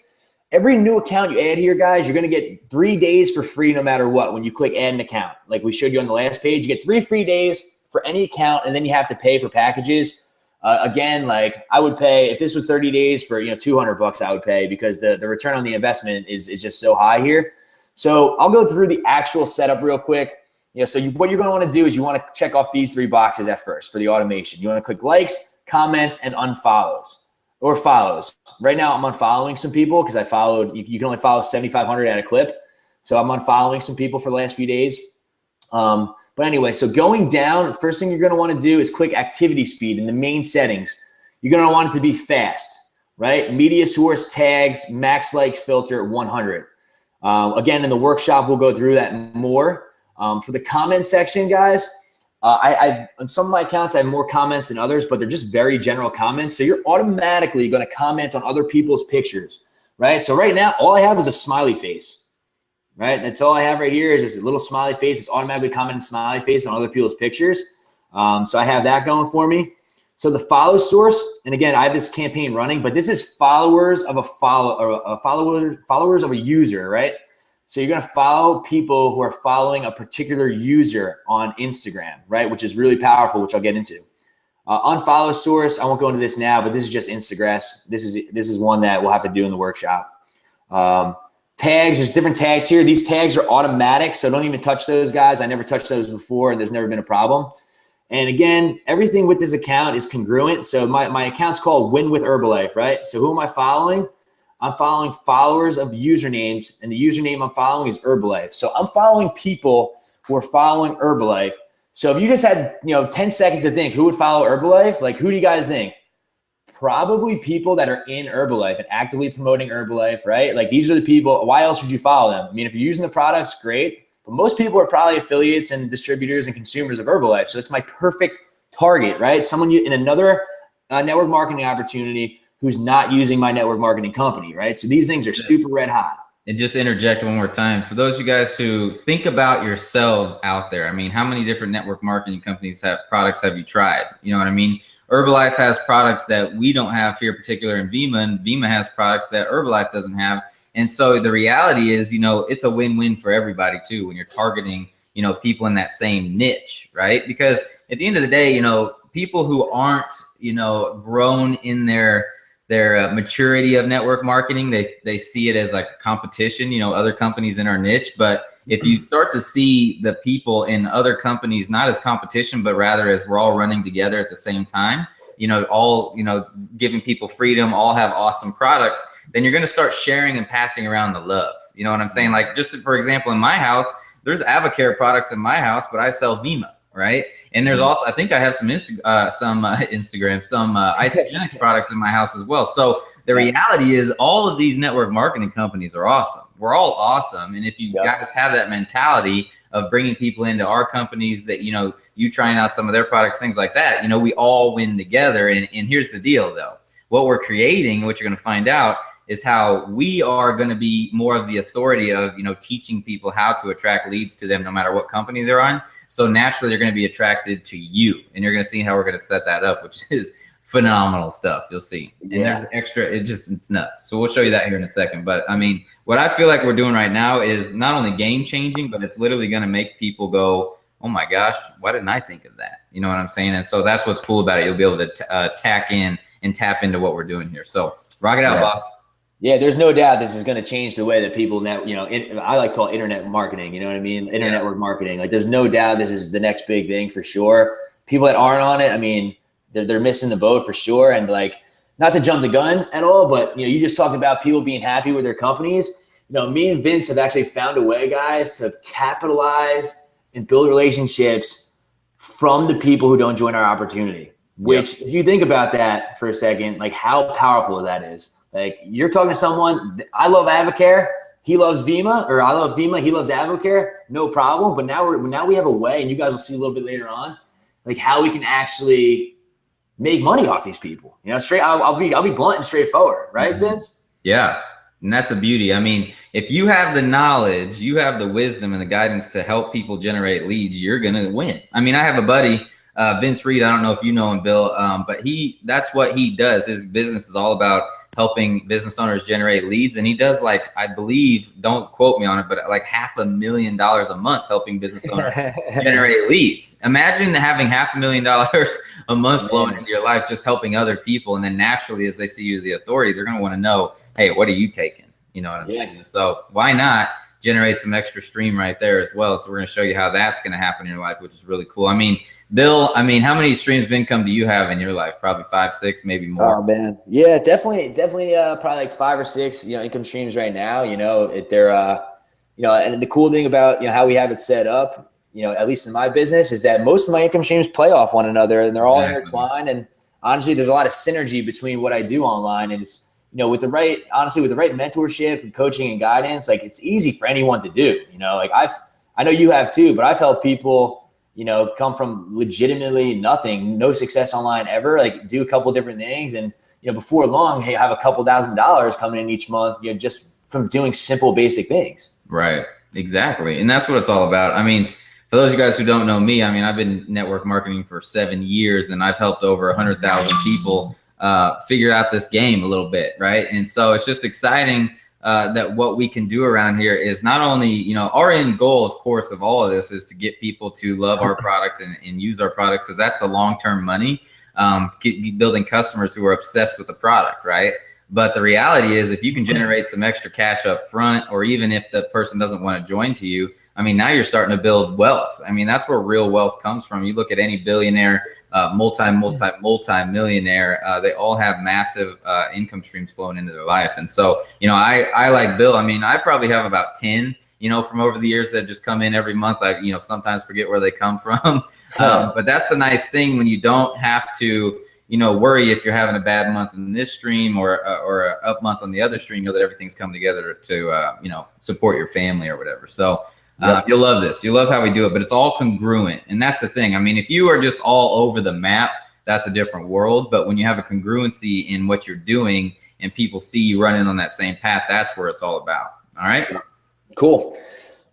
every new account you add here, guys, you're going to get 3 days for free no matter what when you click add an account. Like we showed you on the last page, you get 3 free days for any account, and then you have to pay for packages. Again, like I would pay, if this was 30 days for, you know, $200, I would pay, because the return on the investment is just so high here. So I'll go through the actual setup real quick. You know, so what you're going to want to do is you want to check off these 3 boxes at first for the automation. You want to click likes, comments, and unfollows or follows. Right now I'm unfollowing some people because I followed, you can only follow 7,500 at a clip. So I'm unfollowing some people for the last few days. But anyway, so going down, first thing you're going to want to do is click activity speed in the main settings. You're going to want it to be fast, right? Media source, tags, max likes filter 100. Again, in the workshop, we'll go through that more. For the comment section, guys, on some of my accounts, I have more comments than others, but they're just very general comments. So you're automatically going to comment on other people's pictures, right? So right now, all I have is a smiley face. Right, that's all I have right here is just a little smiley face. It's automatically commenting smiley face on other people's pictures. So I have that going for me. So the follow source, and again, I have this campaign running, but this is followers of followers of a user, right? So you're gonna follow people who are following a particular user on Instagram, right? Which is really powerful, which I'll get into. Unfollow source, I won't go into this now, but this is just Instagress. This is one that we'll have to do in the workshop. Tags, there's different tags here. These tags are automatic, so don't even touch those, guys. I never touched those before, and there's never been a problem. And again, everything with this account is congruent. So my account's called Win with Herbalife, right? So who am I following? I'm following followers of usernames, and the username I'm following is Herbalife. So I'm following people who are following Herbalife. So if you just had, you know, 10 seconds to think who would follow Herbalife, like who do you guys think? Probably people that are in Herbalife and actively promoting Herbalife, right? Like these are the people. Why else would you follow them? I mean, if you're using the products, great. But most people are probably affiliates and distributors and consumers of Herbalife. So it's my perfect target, right? Someone in another network marketing opportunity who's not using my network marketing company, right? So these things are super red hot. And just interject one more time. For those of you guys who think about yourselves out there, I mean, how many different network marketing companies products have you tried? You know what I mean? Herbalife has products that we don't have here, particular in Vima, and Vima has products that Herbalife doesn't have. And so the reality is, you know, it's a win-win for everybody too when you're targeting, you know, people in that same niche, right? Because at the end of the day, you know, people who aren't, you know, grown in their maturity of network marketing, they see it as like a competition, you know, other companies in our niche. But if you start to see the people in other companies, not as competition, but rather as we're all running together at the same time, you know, all, you know, giving people freedom, all have awesome products, then you're going to start sharing and passing around the love. You know what I'm saying? Like just for example, in my house, there's Avocare products in my house, but I sell Vima, right? And there's also, I think I have some Isogenics products in my house as well. So the reality is all of these network marketing companies are awesome. We're all awesome. And if you guys have that mentality of bringing people into our companies that, you know, you trying out some of their products, things like that, you know, we all win together. And here's the deal though, what we're creating, what you're going to find out is how we are going to be more of the authority of, you know, teaching people how to attract leads to them no matter what company they're on. So naturally they're going to be attracted to you, and you're going to see how we're going to set that up, which is phenomenal stuff. You'll see. And there's extra, it's nuts. So we'll show you that here in a second. But I mean, what I feel like we're doing right now is not only game changing, but it's literally going to make people go, oh my gosh, why didn't I think of that? You know what I'm saying? And so that's what's cool about it. You'll be able to tack in and tap into what we're doing here. So rock it out, boss. Yeah, there's no doubt this is going to change the way that people I like to call it internet marketing. You know what I mean? Network marketing. Like, there's no doubt this is the next big thing for sure. People that aren't on it, I mean, they're missing the boat for sure. And like, not to jump the gun at all, but you just talked about people being happy with their companies. Me and Vince have actually found a way, guys, to capitalize and build relationships from the people who don't join our opportunity. Which, if you think about that for a second, like how powerful that is. Like, you're talking to someone, I love Avocare, he loves Vima, or I love Vima, he loves Avocare, no problem. But now we have a way, and you guys will see a little bit later on, like how we can actually make money off these people. I'll be blunt and straightforward, right, Vince? Yeah. And that's the beauty. I mean, if you have the knowledge, you have the wisdom and the guidance to help people generate leads, you're going to win. I mean, I have a buddy, Vince Reed. I don't know if you know him, Bill, but that's what he does. His business is all about helping business owners generate leads. And he does, like, I believe, don't quote me on it, but like $500,000 a month helping business owners generate leads. Imagine having $500,000 a month flowing into your life, just helping other people. And then naturally, as they see you as the authority, they're going to want to know, hey, what are you taking? You know what I'm saying? So why not generate some extra stream right there as well? So we're going to show you how that's going to happen in your life, which is really cool. I mean, Bill, how many streams of income do you have in your life? Probably 5, 6, maybe more. Oh man, yeah, definitely, probably like 5 or 6, income streams right now. They're, and the cool thing about how we have it set up, at least in my business, is that most of my income streams play off one another, and they're all intertwined. And honestly, there's a lot of synergy between what I do online, and it's with the right mentorship and coaching and guidance, like it's easy for anyone to do. Like I know you have too, but I've helped people come from legitimately nothing, no success online ever, like do a couple different things. And, before long, hey, I have a couple $1,000s coming in each month, just from doing simple, basic things. Right. Exactly. And that's what it's all about. I mean, for those of you guys who don't know me, I've been network marketing for 7 years, and I've helped over 100,000 people figure out this game a little bit. Right. And so it's just exciting that what we can do around here is not only, our end goal, of course, of all of this is to get people to love our products and use our products, because that's the long-term money, building customers who are obsessed with the product, right? But the reality is, if you can generate some extra cash up front, or even if the person doesn't want to join to you, now you're starting to build wealth. That's where real wealth comes from. You look at any billionaire, multi-millionaire, they all have massive income streams flowing into their life. And so, I like Bill. I probably have about 10, from over the years that just come in every month. I, sometimes forget where they come from. But that's a nice thing when you don't have to, worry if you're having a bad month in this stream or a up month on the other stream. That everything's come together to, support your family or whatever. So you'll love this. You'll love how we do it, but it's all congruent. And that's the thing. If you are just all over the map, that's a different world. But when you have a congruency in what you're doing and people see you running on that same path, that's where it's all about. All right. Cool.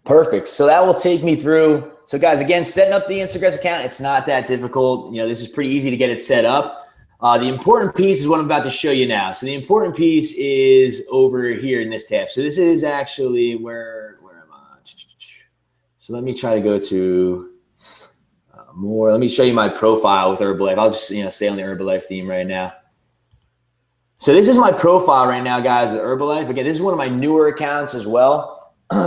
Perfect. So that will take me through. So guys, again, setting up the Instagram account, it's not that difficult. This is pretty easy to get it set up. The important piece is what I'm about to show you now. So the important piece is over here in this tab. So this is actually where am I? So let me try to go to more. Let me show you my profile with Herbalife. I'll just stay on the Herbalife theme right now. So this is my profile right now, guys, with Herbalife. Again, this is one of my newer accounts as well.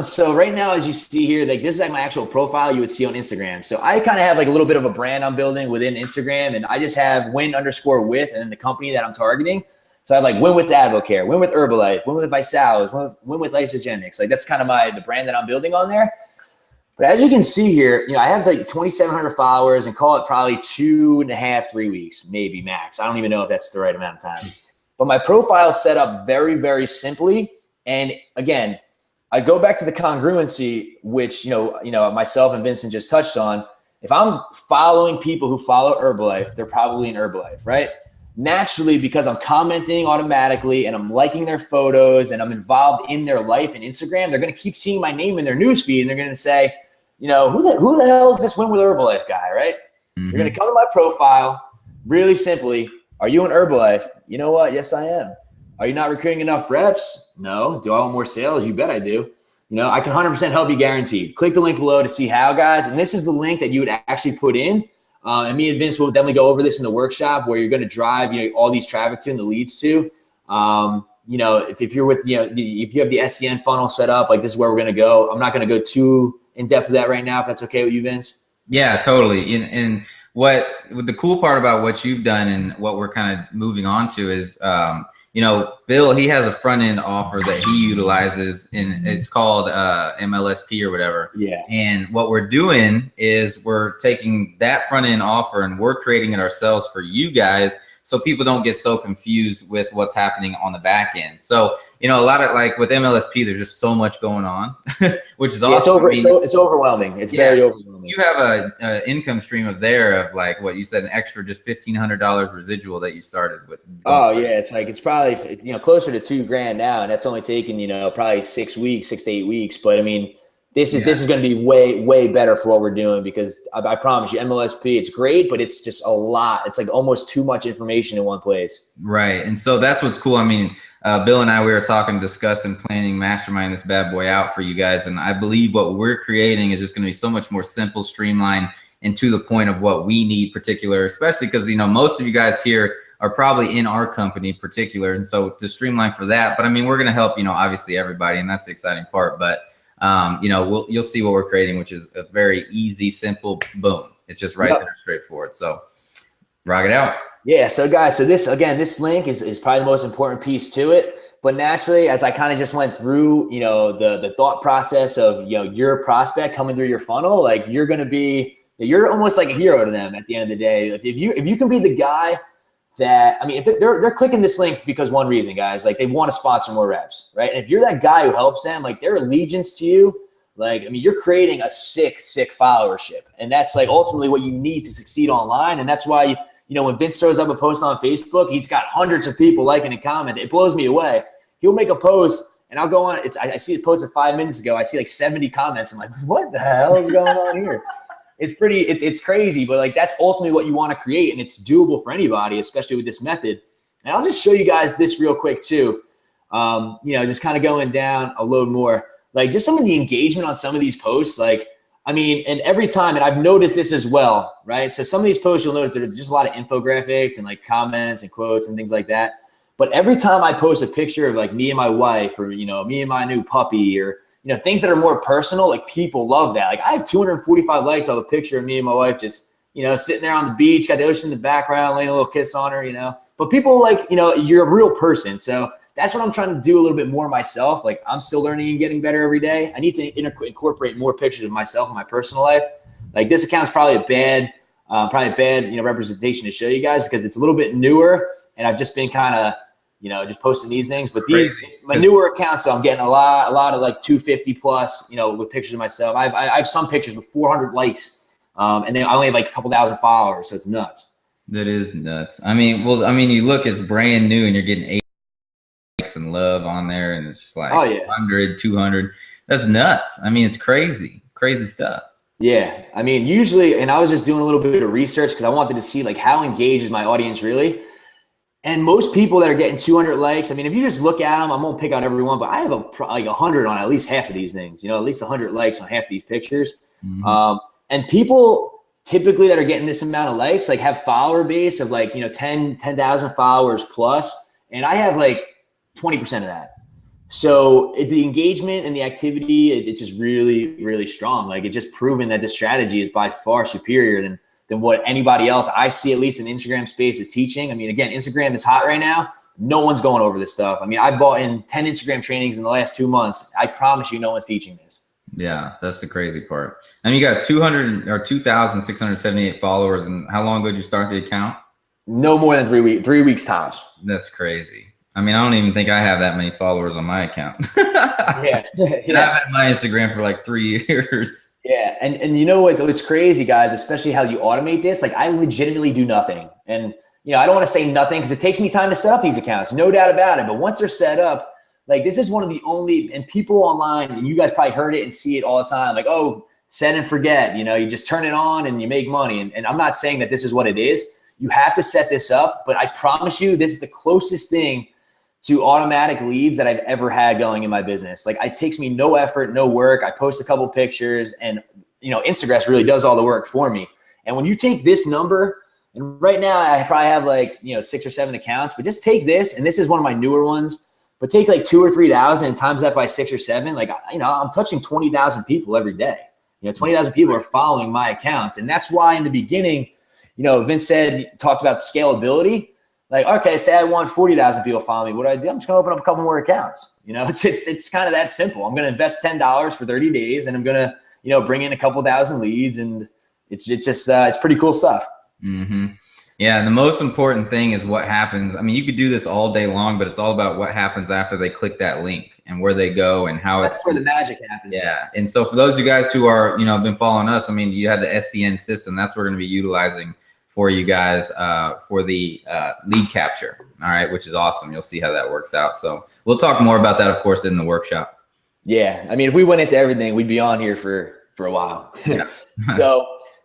So right now, as you see here, like this is like my actual profile you would see on Instagram. So I kind of have like a little bit of a brand I'm building within Instagram, and I just have win_with and then the company that I'm targeting. So I have like win with Advocare, win with Herbalife, win with Visalis, win with Lysogenics. Like that's kind of the brand that I'm building on there. But as you can see here, I have like 2,700 followers, and call it probably 2.5, 3 weeks, maybe max. I don't even know if that's the right amount of time. But my profile is set up very, very simply. And again, I go back to the congruency, which, myself and Vincent just touched on. If I'm following people who follow Herbalife, they're probably in Herbalife, right? Naturally, because I'm commenting automatically and I'm liking their photos and I'm involved in their life and Instagram, they're going to keep seeing my name in their newsfeed, and they're going to say, who the hell is this Win with Herbalife guy, right? Mm-hmm. You're going to come to my profile, really simply, are you in Herbalife? You know what? Yes, I am. Are you not recruiting enough reps? No. Do I want more sales? You bet I do. I can 100% help you guaranteed. Click the link below to see how, guys. And this is the link that you would actually put in. And me and Vince will definitely go over this in the workshop, where you're going to drive, all these traffic to and the leads to. if you're with, if you have the SEN funnel set up, like this is where we're going to go. I'm not going to go too in depth with that right now, if that's okay with you, Vince. Yeah, totally. And what the cool part about what you've done and what we're kind of moving on to is, Bill, he has a front end offer that he utilizes, and it's called MLSP or whatever. Yeah. And what we're doing is we're taking that front end offer and we're creating it ourselves for you guys, so people don't get so confused with what's happening on the back end. So, a lot of, like with MLSP, there's just so much going on, which is awesome. It's overwhelming. It's very overwhelming. You have a income stream of like what you said, an extra just $1,500 residual that you started with. Oh yeah. It's probably, closer to $2,000 now. And that's only taken, probably 6 to 8 weeks. But I mean, this is going to be way, way better for what we're doing, because I promise you, MLSP, it's great, but it's just a lot. It's like almost too much information in one place. Right. And so that's what's cool. I mean, Bill and I, we were talking, discussing, planning, mastermind this bad boy out for you guys. And I believe what we're creating is just going to be so much more simple, streamlined, and to the point of what we need particular, especially because, most of you guys here are probably in our company particular. And so to streamline for that, but I mean, we're going to help, obviously everybody, and that's the exciting part. But you'll see what we're creating, which is a very easy, simple, boom. It's just right there, straightforward. So rock it out. Yeah. So guys, this link is probably the most important piece to it. But naturally, as I kind of just went through, the thought process of, your prospect coming through your funnel, like you're almost like a hero to them at the end of the day. If you can be the guy that, I mean, if they're clicking this link because one reason, guys, like they want to sponsor more reps, right? And if you're that guy who helps them, like their allegiance to you, like, I mean, you're creating a sick followership. And that's like ultimately what you need to succeed online. And that's why, when Vince throws up a post on Facebook, he's got hundreds of people liking and commenting. It blows me away. He'll make a post and I'll go on. I see it posted 5 minutes ago. I see like 70 comments. I'm like, what the hell is going on here? It's crazy, but like that's ultimately what you want to create, and it's doable for anybody, especially with this method. And I'll just show you guys this real quick too. Just kind of going down a little more, like just some of the engagement on some of these posts. Like, I mean, and every time, and I've noticed this as well, right? So some of these posts, you'll notice there's just a lot of infographics and like comments and quotes and things like that. But every time I post a picture of like me and my wife, or, me and my new puppy, or, things that are more personal, like people love that. Like I have 245 likes on a picture of me and my wife just, sitting there on the beach, got the ocean in the background, laying a little kiss on her, but people like, you're a real person. So that's what I'm trying to do a little bit more myself. Like I'm still learning and getting better every day. I need to incorporate more pictures of myself in my personal life. Like this account's probably a bad, representation to show you guys, because it's a little bit newer and I've just been kind of, just posting these things. But my newer accounts, so I'm getting a lot of like 250 plus, with pictures of myself. I have some pictures with 400 likes, and then I only have like a couple thousand followers, so it's nuts. That is nuts. I mean, you look, it's brand new, and you're getting 8 likes and love on there, and it's just like 100, 200. That's nuts. I mean, it's crazy stuff. Yeah, I mean, usually, and I was just doing a little bit of research because I wanted to see like how engaged is my audience really. And most people that are getting 200 likes, I mean, if you just look at them, I won't pick out everyone, but I have like 100 on at least half of these things, at least 100 likes on half of these pictures. Mm-hmm. And people typically that are getting this amount of likes, like have follower base of like, 10,000 followers plus. And I have like 20% of that. So the engagement and the activity, it's just really, really strong. Like it's just proven that this strategy is by far superior than what anybody else I see, at least in Instagram space, is teaching. I mean, again, Instagram is hot right now. No one's going over this stuff. I mean, I bought in 10 Instagram trainings in the last 2 months. I promise you no one's teaching this. Yeah, that's the crazy part. And you got 2,678 followers. And how long ago did you start the account? No more than 3 weeks, 3 weeks tops. That's crazy. I mean, I don't even think I have that many followers on my account. Yeah. And I've had my Instagram for like 3 years. Yeah. And you know what? It's crazy, guys, especially how you automate this. Like I legitimately do nothing. And, I don't want to say nothing because it takes me time to set up these accounts. No doubt about it. But once they're set up, like this is one of the only, and people online, and you guys probably heard it and see it all the time. Like, oh, set and forget, you just turn it on and you make money. And I'm not saying that this is what it is. You have to set this up. But I promise you, this is the closest thing to automatic leads that I've ever had going in my business. Like it takes me no effort, no work. I post a couple pictures and, Instagram really does all the work for me. And when you take this number, and right now I probably have like, 6 or 7 accounts, but just take this. And this is one of my newer ones. But take like 2,000 or 3,000 and times that by 6 or 7. Like, you know, I'm touching 20,000 people every day. You know, 20,000 people are following my accounts. And that's why in the beginning, you know, Vince talked about scalability. Like, okay, say I want 40,000 people following me. What do I do? I'm just going to open up a couple more accounts. You know, it's kind of that simple. I'm going to invest $10 for 30 days and I'm going to, you know, bring in a couple thousand leads, and it's just it's pretty cool stuff. Mm-hmm. Yeah, the most important thing is what happens. I mean, you could do this all day long, but it's all about what happens after they click that link and where they go and how That's where the magic happens. Yeah, and so for those of you guys who are, you know, been following us, I mean, you have the SCN system. That's what we're going to be utilizing for you guys for the lead capture. All right, which is awesome. You'll see how that works out. So we'll talk more about that, of course, in the workshop. Yeah, I mean, if we went into everything, we'd be on here for a while. Yeah.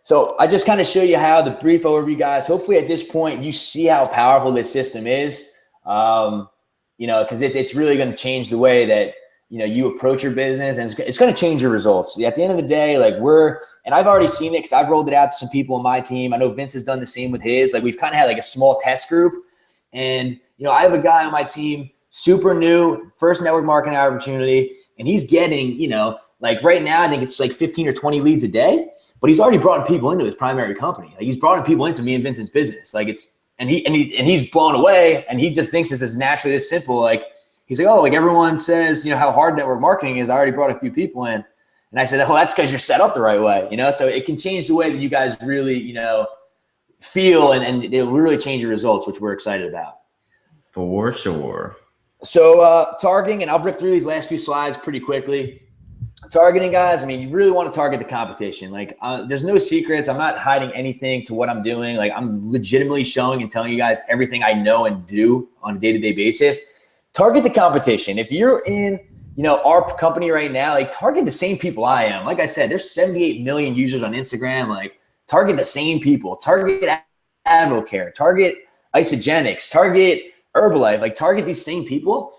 So I just kind of show you how the brief overview, guys. Hopefully at this point you see how powerful this system is. You know, because it's really going to change the way that, you know, you approach your business, and it's going to change your results. At the end of the day, like and I've already seen it because I've rolled it out to some people on my team. I know Vince has done the same with his. Like, we've kind of had like a small test group, and, you know, I have a guy on my team, super new, first network marketing opportunity, and he's getting, you know, like right now, I think it's like 15 or 20 leads a day, but he's already brought people into his primary company. Like, he's brought people into me and Vincent's business. Like, he's blown away, and he just thinks this is naturally this simple. Like, he's like, oh, like everyone says, you know, how hard network marketing is. I already brought a few people in. And I said, oh, that's because you're set up the right way, you know? So it can change the way that you guys really, you know, feel, and it will really change your results, which we're excited about. For sure. So targeting, and I'll rip through these last few slides pretty quickly. Targeting, guys, I mean, you really want to target the competition. Like, there's no secrets. I'm not hiding anything to what I'm doing. Like, I'm legitimately showing and telling you guys everything I know and do on a day-to-day basis. Target the competition. If you're in, you know, our company right now, like, target the same people I am. Like I said, there's 78 million users on Instagram. Like, target the same people. Target Advocare. Target Isogenics. Target Herbalife. Like, target these same people.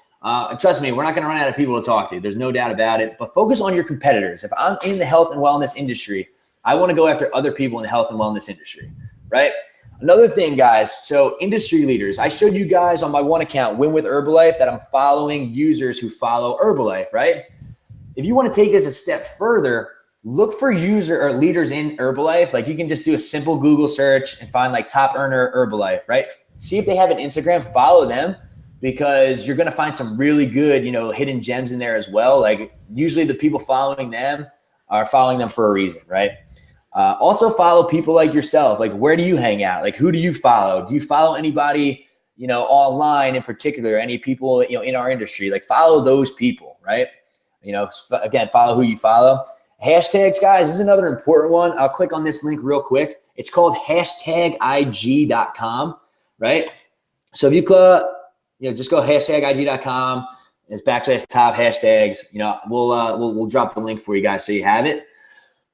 Trust me, we're not going to run out of people to talk to. There's no doubt about it. But focus on your competitors. If I'm in the health and wellness industry, I want to go after other people in the health and wellness industry, right? Another thing, guys, so industry leaders. I showed you guys on my one account, Win with Herbalife, that I'm following users who follow Herbalife, right? If you want to take this a step further, look for user or leaders in Herbalife. Like, you can just do a simple Google search and find like top earner Herbalife, right? See if they have an Instagram, follow them, because you're going to find some really good, you know, hidden gems in there as well. Like, usually the people following them are following them for a reason, right? Also follow people like yourself. Like, where do you hang out? Like, who do you follow? Do you follow anybody, you know, online in particular, any people, you know, in our industry? Like, follow those people, right? You know, again, follow who you follow. Hashtags, guys, this is another important one. I'll click on this link real quick. It's called #IG.com, right? So if you just go #IG.com. It's /top hashtags. You know, we'll drop the link for you guys so you have it.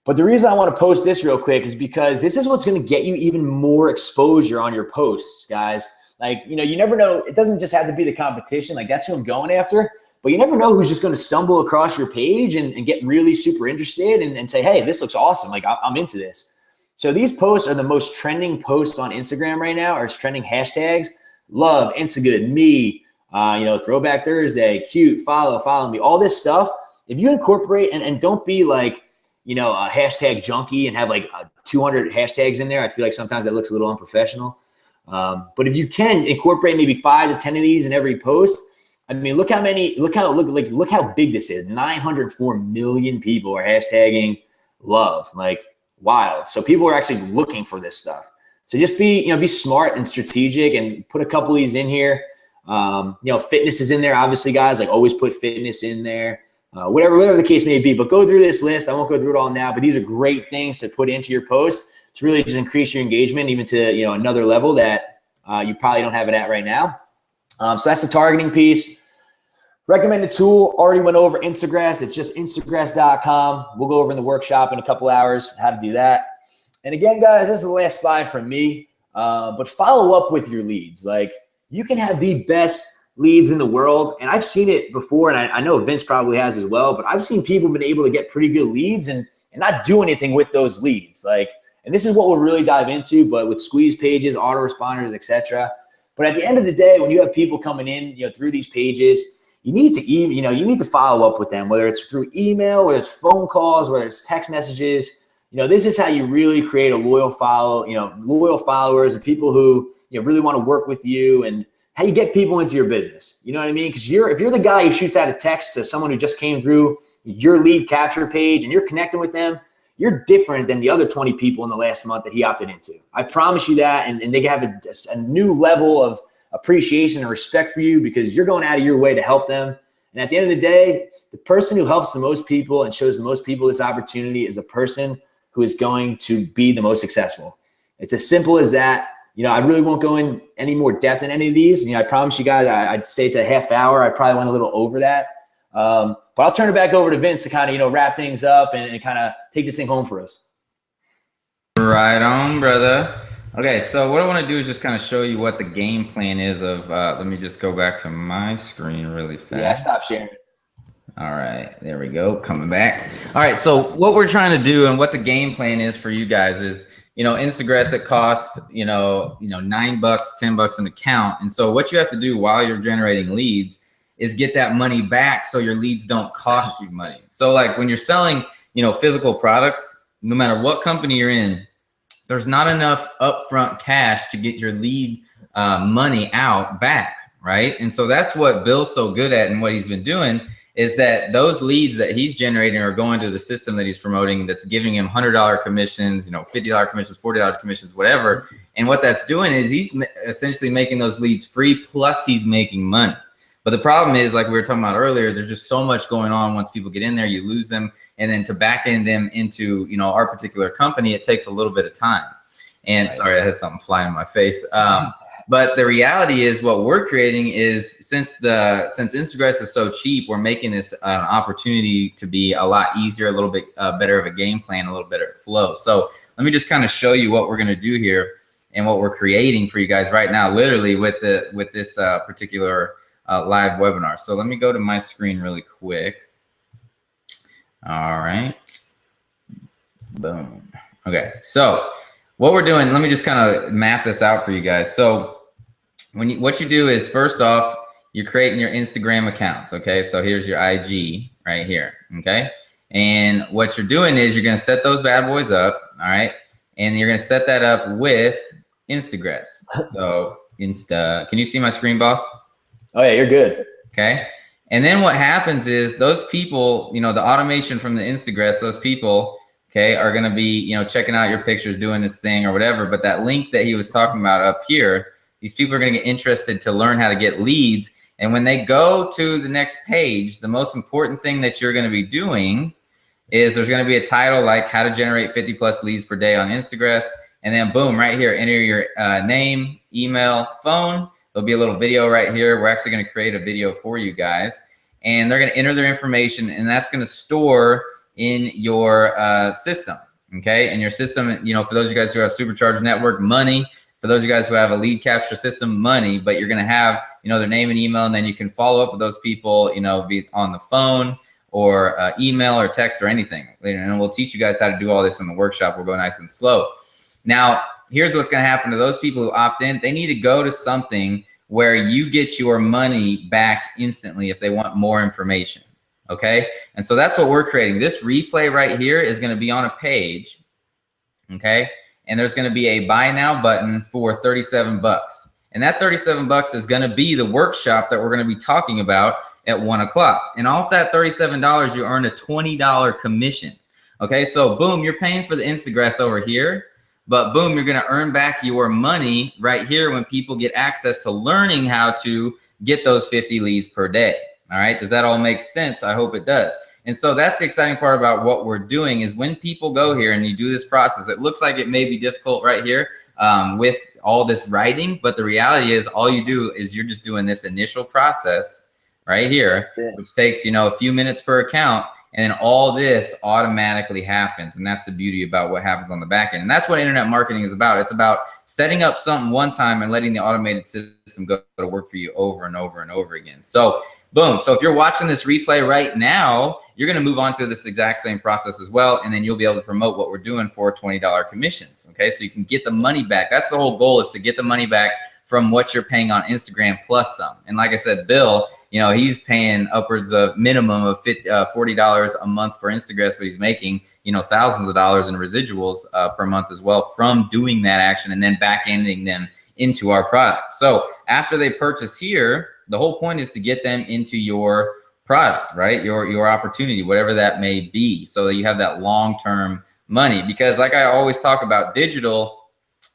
But the reason I want to post this real quick is because this is what's going to get you even more exposure on your posts, guys. Like, you know, you never know. It doesn't just have to be the competition. Like, that's who I'm going after. But you never know who's just going to stumble across your page and get really super interested and say, hey, this looks awesome. Like, I'm into this. So these posts are the most trending posts on Instagram right now, or it's trending hashtags. Love, Instagood, me, you know, Throwback Thursday, cute, follow me, all this stuff. If you incorporate and don't be like, you know, a hashtag junkie and have like 200 hashtags in there. I feel like sometimes that looks a little unprofessional. But if you can incorporate maybe 5 to 10 of these in every post, I mean, look how big this is. 904 million people are hashtagging love, like wild. So people are actually looking for this stuff. So just be smart and strategic and put a couple of these in here. You know, fitness is in there, obviously, guys. Like, always put fitness in there. Whatever the case may be, but go through this list. I won't go through it all now, but these are great things to put into your post to really just increase your engagement, even to, you know, another level that you probably don't have it at right now. So that's the targeting piece. Recommended tool, already went over Instagrass. It's just instagrass.com. We'll go over in the workshop in a couple hours how to do that. And again, guys, this is the last slide from me, but follow up with your leads. Like, you can have the best leads in the world. And I've seen it before, and I know Vince probably has as well, but I've seen people been able to get pretty good leads and not do anything with those leads. Like, and this is what we'll really dive into, but with squeeze pages, autoresponders, etc. But at the end of the day, when you have people coming in, you know, through these pages, you need to you need to follow up with them, whether it's through email, whether it's phone calls, whether it's text messages. This is how you really create a loyal followers and people who really want to work with you, and how you get people into your business. You know what I mean? Because if you're the guy who shoots out a text to someone who just came through your lead capture page and you're connecting with them, you're different than the other 20 people in the last month that he opted into. I promise you that. And they have a new level of appreciation and respect for you because you're going out of your way to help them. And at the end of the day, the person who helps the most people and shows the most people this opportunity is the person who is going to be the most successful. It's as simple as that. I really won't go in any more depth in any of these. I promise you guys, I'd say it's a half hour. I probably went a little over that. But I'll turn it back over to Vince to kind of, wrap things up and kind of take this thing home for us. Right on, brother. Okay, so what I want to do is just kind of show you what the game plan is of, let me just go back to my screen really fast. Yeah, stop sharing. All right, there we go, coming back. All right, so what we're trying to do and what the game plan is for you guys is, Instagress, it costs, $9, $10 an account. And so what you have to do while you're generating leads is get that money back so your leads don't cost you money. So like when you're selling, physical products, no matter what company you're in, there's not enough upfront cash to get your lead money out back, right? And so that's what Bill's so good at, and what he's been doing is that those leads that he's generating are going to the system that he's promoting that's giving him $100 commissions, $50 commissions, $40 commissions, whatever. And what that's doing is he's essentially making those leads free, plus he's making money. But the problem is, like we were talking about earlier, there's just so much going on. Once people get in there, you lose them. And then to back end them into, our particular company, it takes a little bit of time. And right. Sorry, I had something fly in my face. But the reality is what we're creating is since Instagress is so cheap, we're making this an opportunity to be a lot easier, a little bit better of a game plan, a little better flow. So let me just kind of show you what we're going to do here and what we're creating for you guys right now, literally with this particular live webinar. So let me go to my screen really quick. All right. Boom. Okay. So what we're doing, let me just kind of map this out for you guys. So what you do is, first off, you're creating your Instagram accounts. Okay. So here's your IG right here. Okay. And what you're doing is you're going to set those bad boys up. All right. And you're going to set that up with Instagress. So can you see my screen, boss? Oh yeah, you're good. Okay. And then what happens is those people, the automation from the Instagress, those people, okay, are going to be, checking out your pictures, doing this thing or whatever. But that link that he was talking about up here, these people are going to get interested to learn how to get leads. And when they go to the next page, the most important thing that you're going to be doing is there's going to be a title like how to generate 50 plus leads per day on Instagress. And then boom, right here, enter your name, email, phone. There'll be a little video right here. We're actually going to create a video for you guys. And they're going to enter their information, and that's going to store in your system, okay? And your system, for those of you guys who have Supercharged Network, money. For those of you guys who have a lead capture system, money. But you're going to have, their name and email, and then you can follow up with those people, be on the phone or email or text or anything. And we'll teach you guys how to do all this in the workshop. We'll go nice and slow. Now, here's what's going to happen to those people who opt in. They need to go to something where you get your money back instantly if they want more information. Okay. And so that's what we're creating. This replay right here is going to be on a page. Okay. And there's going to be a buy now button for $37. And that $37 is going to be the workshop that we're going to be talking about at 1 o'clock. And off that $37, you earn a $20 commission. Okay. So boom, you're paying for the Instagress over here. But boom, you're going to earn back your money right here when people get access to learning how to get those 50 leads per day. All right. Does that all make sense? I hope it does. And so that's the exciting part about what we're doing is when people go here and you do this process, it looks like it may be difficult right here with all this writing. But the reality is all you do is you're just doing this initial process right here, which takes, a few minutes per account. And then all this automatically happens. And that's the beauty about what happens on the back end. And that's what internet marketing is about. It's about setting up something one time and letting the automated system go to work for you over and over and over again. So boom. So if you're watching this replay right now, you're going to move on to this exact same process as well. And then you'll be able to promote what we're doing for $20 commissions. Okay. So you can get the money back. That's the whole goal, is to get the money back from what you're paying on Instagram plus some. And like I said, Bill, you know, he's paying upwards of minimum of $40 a month for Instagram, but he's making, you know, thousands of dollars in residuals per month as well from doing that action and then back ending them into our product. So after they purchase here, the whole point is to get them into your product, right? Your opportunity, whatever that may be, so that you have that long-term money. Because like I always talk about, digital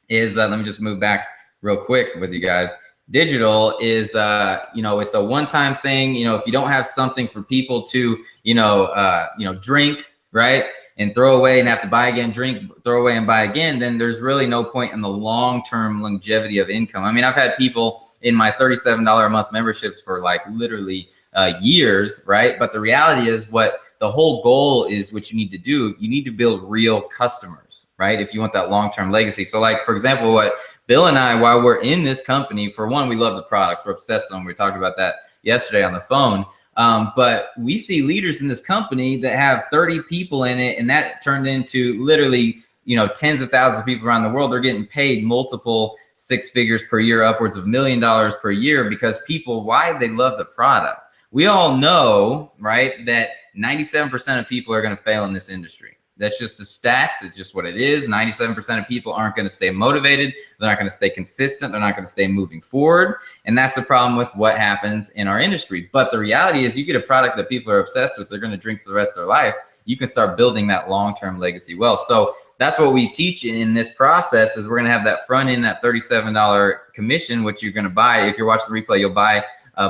is, let me just move back real quick with you guys. Digital is, you know, it's a one-time thing. You know, if you don't have something for people to, you know, drink, right, and throw away and have to buy again, drink, throw away and buy again, then there's really no point in the long-term longevity of income. I mean, I've had people in my $37 a month memberships for like literally years, right? But the reality is, what the whole goal is, what you need to do, you need to build real customers, right? If you want that long-term legacy. So like, for example, what Bill and I, while we're in this company, for one, we love the products. We're obsessed with them. We talked about that yesterday on the phone. But we see leaders in this company that have 30 people in it, and that turned into literally, you know, tens of thousands of people around the world. They're getting paid multiple six figures per year, upwards of $1 million per year, because people, why? They love the product. We all know, right, that 97% of people are going to fail in this industry. That's just the stats. It's just what it is. 97% of people aren't going to stay motivated. They're not going to stay consistent. They're not going to stay moving forward. And that's the problem with what happens in our industry. But the reality is, you get a product that people are obsessed with, they're going to drink for the rest of their life. You can start building that long-term legacy wealth. So that's what we teach in this process, is we're going to have that front end, that $37 commission, which you're going to buy. If you're watching the replay, you'll buy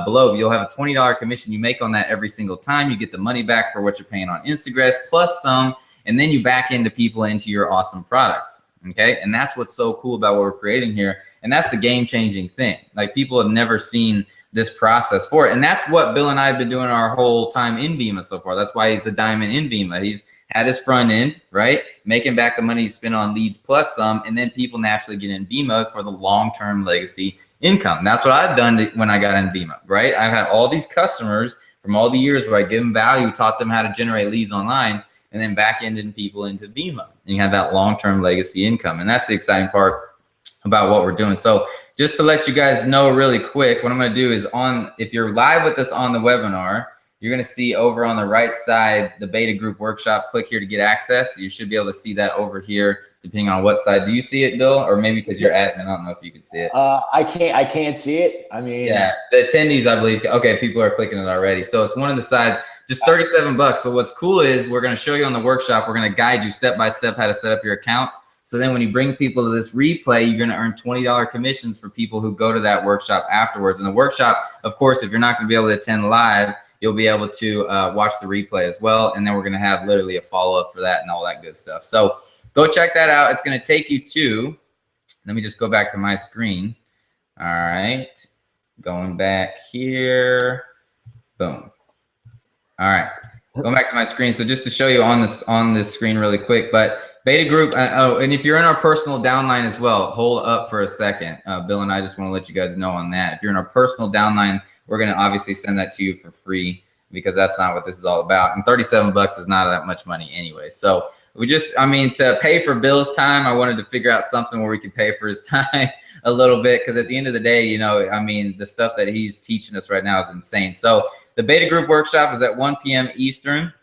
below. You'll have a $20 commission you make on that every single time. You get the money back for what you're paying on Instagram plus some, and then you back into people into your awesome products. Okay. And that's what's so cool about what we're creating here. And that's the game-changing thing. Like, people have never seen this process for it. And that's what Bill and I have been doing our whole time in Bima so far. That's why he's a diamond in Bima. He's had his front end, right, making back the money he spent on leads plus some, and then people naturally get in Bima for the long-term legacy income. That's what I've done when I got in Bima, right? I've had all these customers from all the years where I give them value, taught them how to generate leads online, and then back ending people into Bima, and you have that long-term legacy income. And that's the exciting part about what we're doing. So just to let you guys know really quick, what I'm going to do is, if you're live with us on the webinar, you're going to see over on the right side the beta group workshop. Click here to get access. You should be able to see that over here, depending on what side. Do you see it, Bill? Or maybe because you're admin, I don't know if you can see it. I can't see it. I mean, yeah, the attendees, I believe. Okay, people are clicking it already. So it's one of the sides, just 37 bucks. But what's cool is, we're going to show you on the workshop, we're going to guide you step by step how to set up your accounts. So then when you bring people to this replay, you're going to earn $20 commissions for people who go to that workshop afterwards. And the workshop, of course, if you're not going to be able to attend live, you'll be able to watch the replay as well. And then we're going to have literally a follow-up for that and all that good stuff. So go check that out. It's going to take you to, let me just go back to my screen. All right. Going back here. Boom. All right. Going back to my screen. So just to show you on this screen really quick, but beta group. Oh, and if you're in our personal downline as well, hold up for a second. Bill and I just want to let you guys know on that. If you're in our personal downline, we're going to obviously send that to you for free, because that's not what this is all about. And 37 bucks is not that much money anyway. So we just, I mean, to pay for Bill's time, I wanted to figure out something where we could pay for his time a little bit. Because at the end of the day, you know, I mean, the stuff that he's teaching us right now is insane. So the beta group workshop is at 1 p.m. Eastern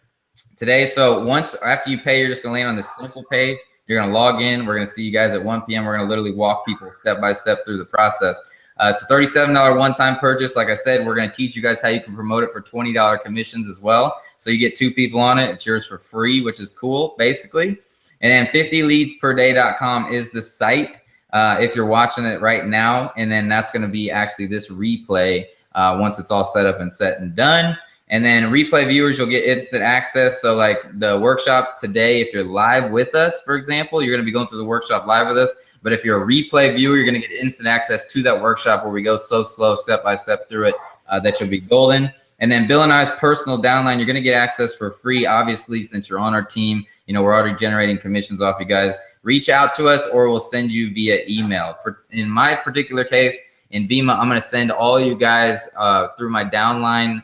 today. So after you pay, you're just going to land on this simple page. You're going to log in. We're going to see you guys at 1 p.m. We're going to literally walk people step by step through the process. It's a $37 one-time purchase. Like I said, we're going to teach you guys how you can promote it for $20 commissions as well. So you get 2 people on it. It's yours for free, which is cool, basically. And then 50leadsperday.com is the site if you're watching it right now. And then that's going to be actually this replay once it's all set up and set and done. And then replay viewers, you'll get instant access. So like the workshop today, if you're live with us, for example, you're going to be going through the workshop live with us. But if you're a replay viewer, you're going to get instant access to that workshop where we go so slow, step by step through it, that you'll be golden. And then Bill and I's personal downline, you're going to get access for free, obviously, since you're on our team. You know, we're already generating commissions off you guys. Reach out to us, or we'll send you via email. In my particular case, in Bima, I'm going to send all you guys through my downline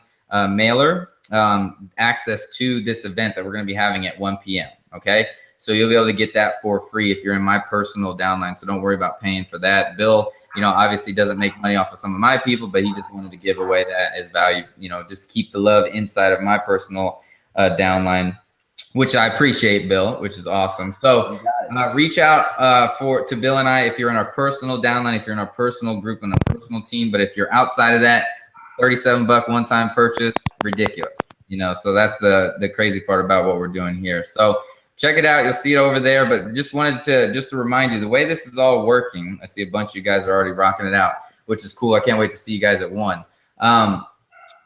mailer access to this event that we're going to be having at 1 p.m. Okay. So you'll be able to get that for free if you're in my personal downline. So don't worry about paying for that. Bill, you know, obviously doesn't make money off of some of my people, but he just wanted to give away that as value, you know, just to keep the love inside of my personal downline, which I appreciate, Bill, which is awesome. So reach out to Bill and I if you're in our personal downline, if you're in our personal group and a personal team. But if you're outside of that, $37 one-time purchase, ridiculous. You know, so that's the crazy part about what we're doing here. So check it out. You'll see it over there. But just wanted to remind you the way this is all working. I see a bunch of you guys are already rocking it out, which is cool. I can't wait to see you guys at 1.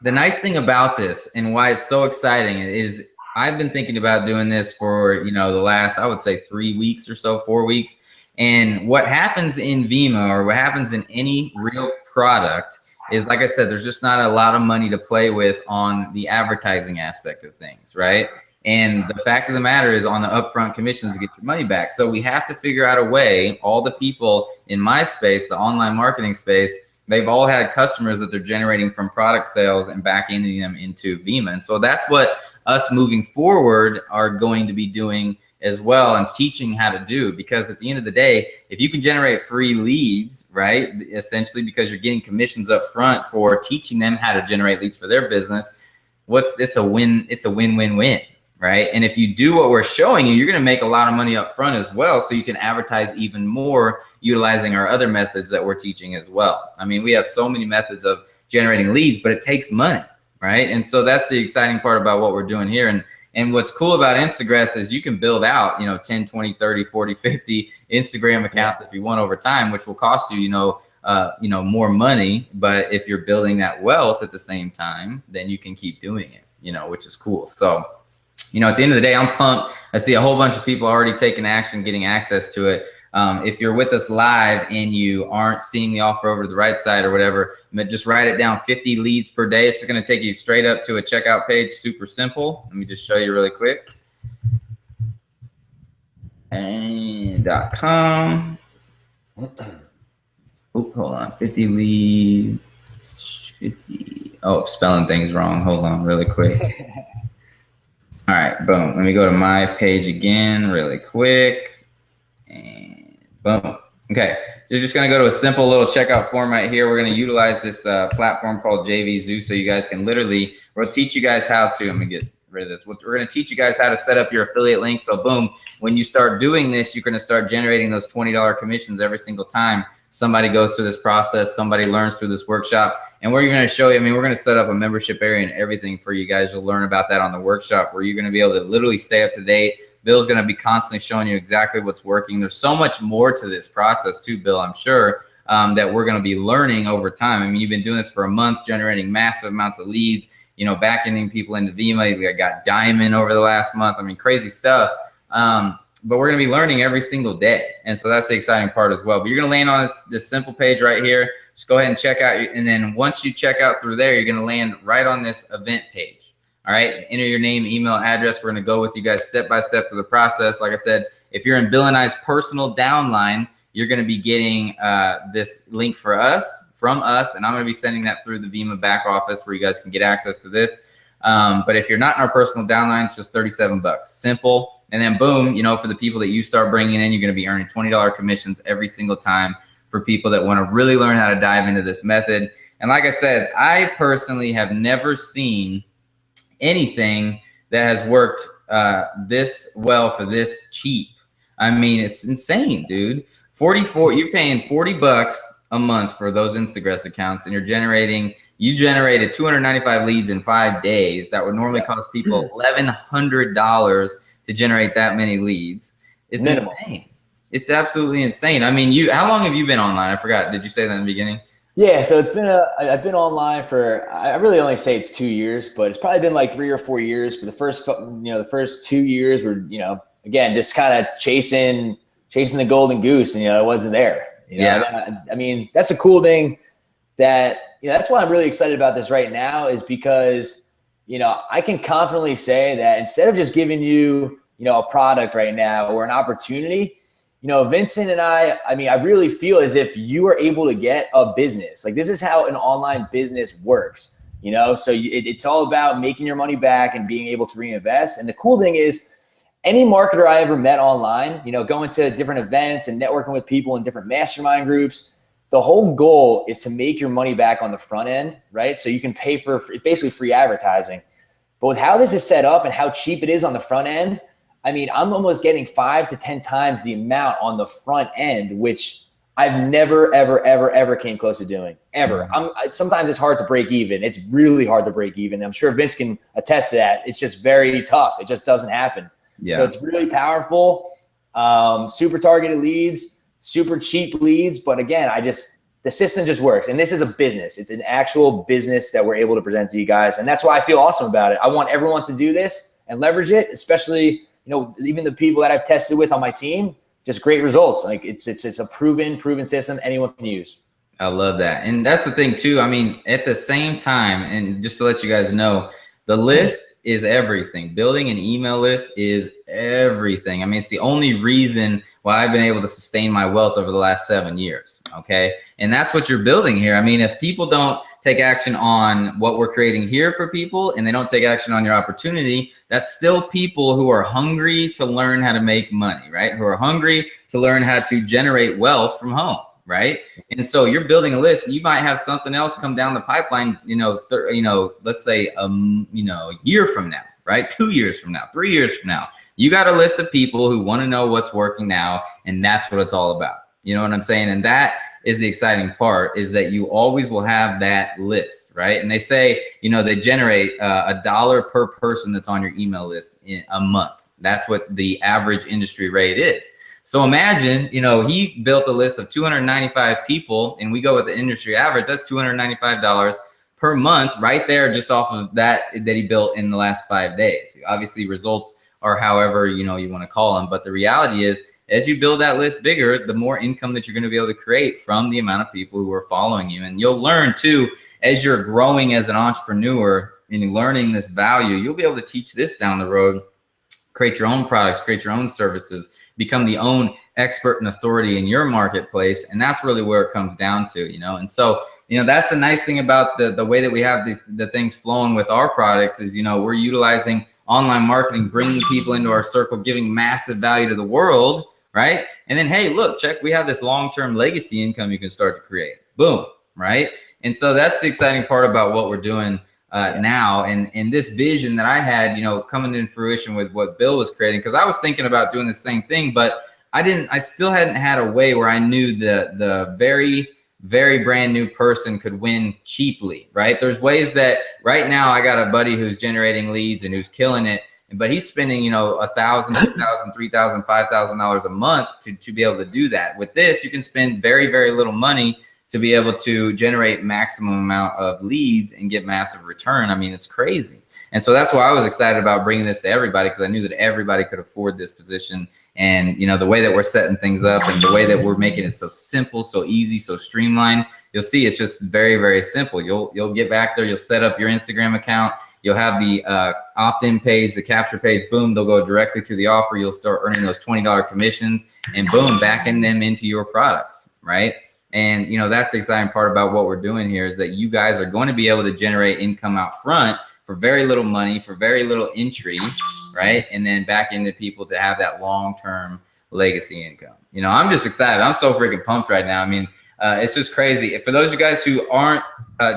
The nice thing about this and why it's so exciting is I've been thinking about doing this for, you know, the last, I would say 3 weeks or so, 4 weeks. And what happens in Vima, or what happens in any real product, is, like I said, there's just not a lot of money to play with on the advertising aspect of things, right? And the fact of the matter is on the upfront commissions to get your money back. So we have to figure out a way, all the people in my space, the online marketing space, they've all had customers that they're generating from product sales and back ending them into Vima. And so that's what us moving forward are going to be doing as well, and teaching how to do, because at the end of the day, if you can generate free leads, right, essentially because you're getting commissions up front for teaching them how to generate leads for their business, it's a win-win-win, right? And if you do what we're showing you, you're going to make a lot of money up front as well, so you can advertise even more utilizing our other methods that we're teaching as well. I mean, we have so many methods of generating leads, but it takes money, right? And so that's the exciting part about what we're doing here. And what's cool about Instagram is you can build out, you know, 10, 20, 30, 40, 50 Instagram accounts if you want over time, which will cost you, you know, more money. But if you're building that wealth at the same time, then you can keep doing it, you know, which is cool. So, you know, at the end of the day, I'm pumped. I see a whole bunch of people already taking action, getting access to it. If you're with us live and you aren't seeing the offer over to the right side or whatever, just write it down, 50 leads per day. It's just going to take you straight up to a checkout page. Super simple. Let me just show you really quick. And .com. Oh, hold on. 50 leads. 50. Oh, spelling things wrong. Hold on really quick. All right, boom. Let me go to my page again really quick. And boom. Okay, you're just gonna go to a simple little checkout format here. We're gonna utilize this platform called JVZoo, so you guys can literally, we'll teach you guys how to, let me get rid of this. We're gonna teach you guys how to set up your affiliate link. So boom, when you start doing this, you're gonna start generating those $20 commissions every single time somebody goes through this process, somebody learns through this workshop. And we're gonna show you, I mean, we're gonna set up a membership area and everything for you guys. You'll learn about that on the workshop, where you're gonna be able to literally stay up to date. Bill's going to be constantly showing you exactly what's working. There's so much more to this process too, Bill, I'm sure, that we're going to be learning over time. I mean, you've been doing this for a month, generating massive amounts of leads, you know, back-ending people into Vima. You got Diamond over the last month. I mean, crazy stuff. But we're going to be learning every single day. And so that's the exciting part as well. But you're going to land on this simple page right here. Just go ahead and check out. And then once you check out through there, you're going to land right on this event page. All right, enter your name, email, address. We're going to go with you guys step by step through the process. Like I said, if you're in Bill and I's personal downline, you're going to be getting this link from us, and I'm going to be sending that through the Vima back office where you guys can get access to this. But if you're not in our personal downline, it's just $37. Simple. And then boom, you know, for the people that you start bringing in, you're going to be earning $20 commissions every single time for people that want to really learn how to dive into this method. And like I said, I personally have never seen anything that has worked this well for this cheap. I mean, it's insane, dude. You're paying $40 a month for those Instagram accounts, and you generated 295 leads in 5 days. That would normally cost people $1,100 to generate that many leads. It's insane. It's absolutely insane. I mean, how long have you been online? I forgot. Did you say that in the beginning? Yeah, so I've been online for, I really only say it's 2 years, but it's probably been like 3 or 4 years. But the first 2 years were, you know, again, just kind of chasing the golden goose, and, you know, it wasn't there. You know? Yeah. I mean, that's a cool thing that, you know, that's why I'm really excited about this right now, is because, you know, I can confidently say that instead of just giving you, you know, a product right now or an opportunity, you know, Vincent and I mean, I really feel as if you are able to get a business. Like, this is how an online business works, you know? So it's all about making your money back and being able to reinvest. And the cool thing is, any marketer I ever met online, you know, going to different events and networking with people in different mastermind groups, the whole goal is to make your money back on the front end, right? So you can pay for basically free advertising. But with how this is set up and how cheap it is on the front end, I mean, I'm almost getting 5 to 10 times the amount on the front end, which I've never, ever came close to doing, ever. Sometimes it's hard to break even. It's really hard to break even. I'm sure Vince can attest to that. It's just very tough. It just doesn't happen. Yeah. So it's really powerful, super targeted leads, super cheap leads. But again, the system just works. And this is a business. It's an actual business that we're able to present to you guys. And that's why I feel awesome about it. I want everyone to do this and leverage it, especially, you know, even the people that I've tested with on my team, just great results. Like it's a proven system anyone can use. I love that. And that's the thing too. I mean, at the same time, and just to let you guys know, the list is everything. Building an email list is everything. I mean, it's the only reason why I've been able to sustain my wealth over the last 7 years. Okay. And that's what you're building here. I mean, if people don't take action on what we're creating here for people and they don't take action on your opportunity, that's still people who are hungry to learn how to make money, right? Who are hungry to learn how to generate wealth from home. Right. And so you're building a list. You might have something else come down the pipeline, let's say, a year from now, right? 2 years from now, 3 years from now, you got a list of people who want to know what's working now. And that's what it's all about. You know what I'm saying? And that is the exciting part, is that you always will have that list, right? And they say, you know, they generate $1 per person that's on your email list in a month. That's what the average industry rate is. So imagine, you know, he built a list of 295 people, and we go with the industry average. That's $295 per month right there, just off of that he built in the last 5 days. Obviously, results are however, you know, you want to call them. But the reality is, as you build that list bigger, the more income that you're going to be able to create from the amount of people who are following you. And you'll learn too, as you're growing as an entrepreneur and learning this value, you'll be able to teach this down the road, create your own products, create your own services, become the own expert and authority in your marketplace. And that's really where it comes down to, you know. And so, you know, that's the nice thing about the way that we have the things flowing with our products is, you know, we're utilizing online marketing, bringing people into our circle, giving massive value to the world, right? And then, hey, look, check, we have this long-term legacy income you can start to create. Boom, right? And so that's the exciting part about what we're doing now, and this vision that I had, you know, coming in fruition with what Bill was creating, because I was thinking about doing the same thing, but I still hadn't had a way where I knew the very, very brand new person could win cheaply, right? There's ways that right now I got a buddy who's generating leads and who's killing it, but he's spending, you know, $1,000, $2,000, $3,000, $5,000 a month to be able to do that. With this, you can spend very, very little money to be able to generate maximum amount of leads and get massive return. I mean, it's crazy. And so that's why I was excited about bringing this to everybody, because I knew that everybody could afford this position. And, you know, the way that we're setting things up and the way that we're making it so simple, so easy, so streamlined, you'll see it's just very, very simple. You'll get back there, you'll set up your Instagram account, you'll have the opt-in page, the capture page, boom, they'll go directly to the offer. You'll start earning those $20 commissions and boom, backing them into your products, right? And, you know, that's the exciting part about what we're doing here, is that you guys are going to be able to generate income out front for very little money, for very little entry, right? And then back into people to have that long-term legacy income. You know, I'm just excited. I'm so freaking pumped right now. I mean, it's just crazy. For those of you guys who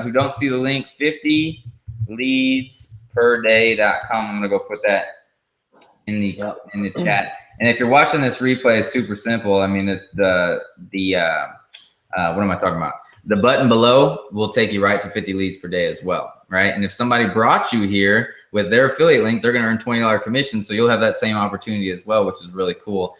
who don't see the link, 50leadsperday.com. I'm gonna go put that in the chat. And if you're watching this replay, it's super simple. I mean, it's what am I talking about? The button below will take you right to 50 leads per day as well, right? And if somebody brought you here with their affiliate link, they're going to earn $20 commission. So you'll have that same opportunity as well, which is really cool.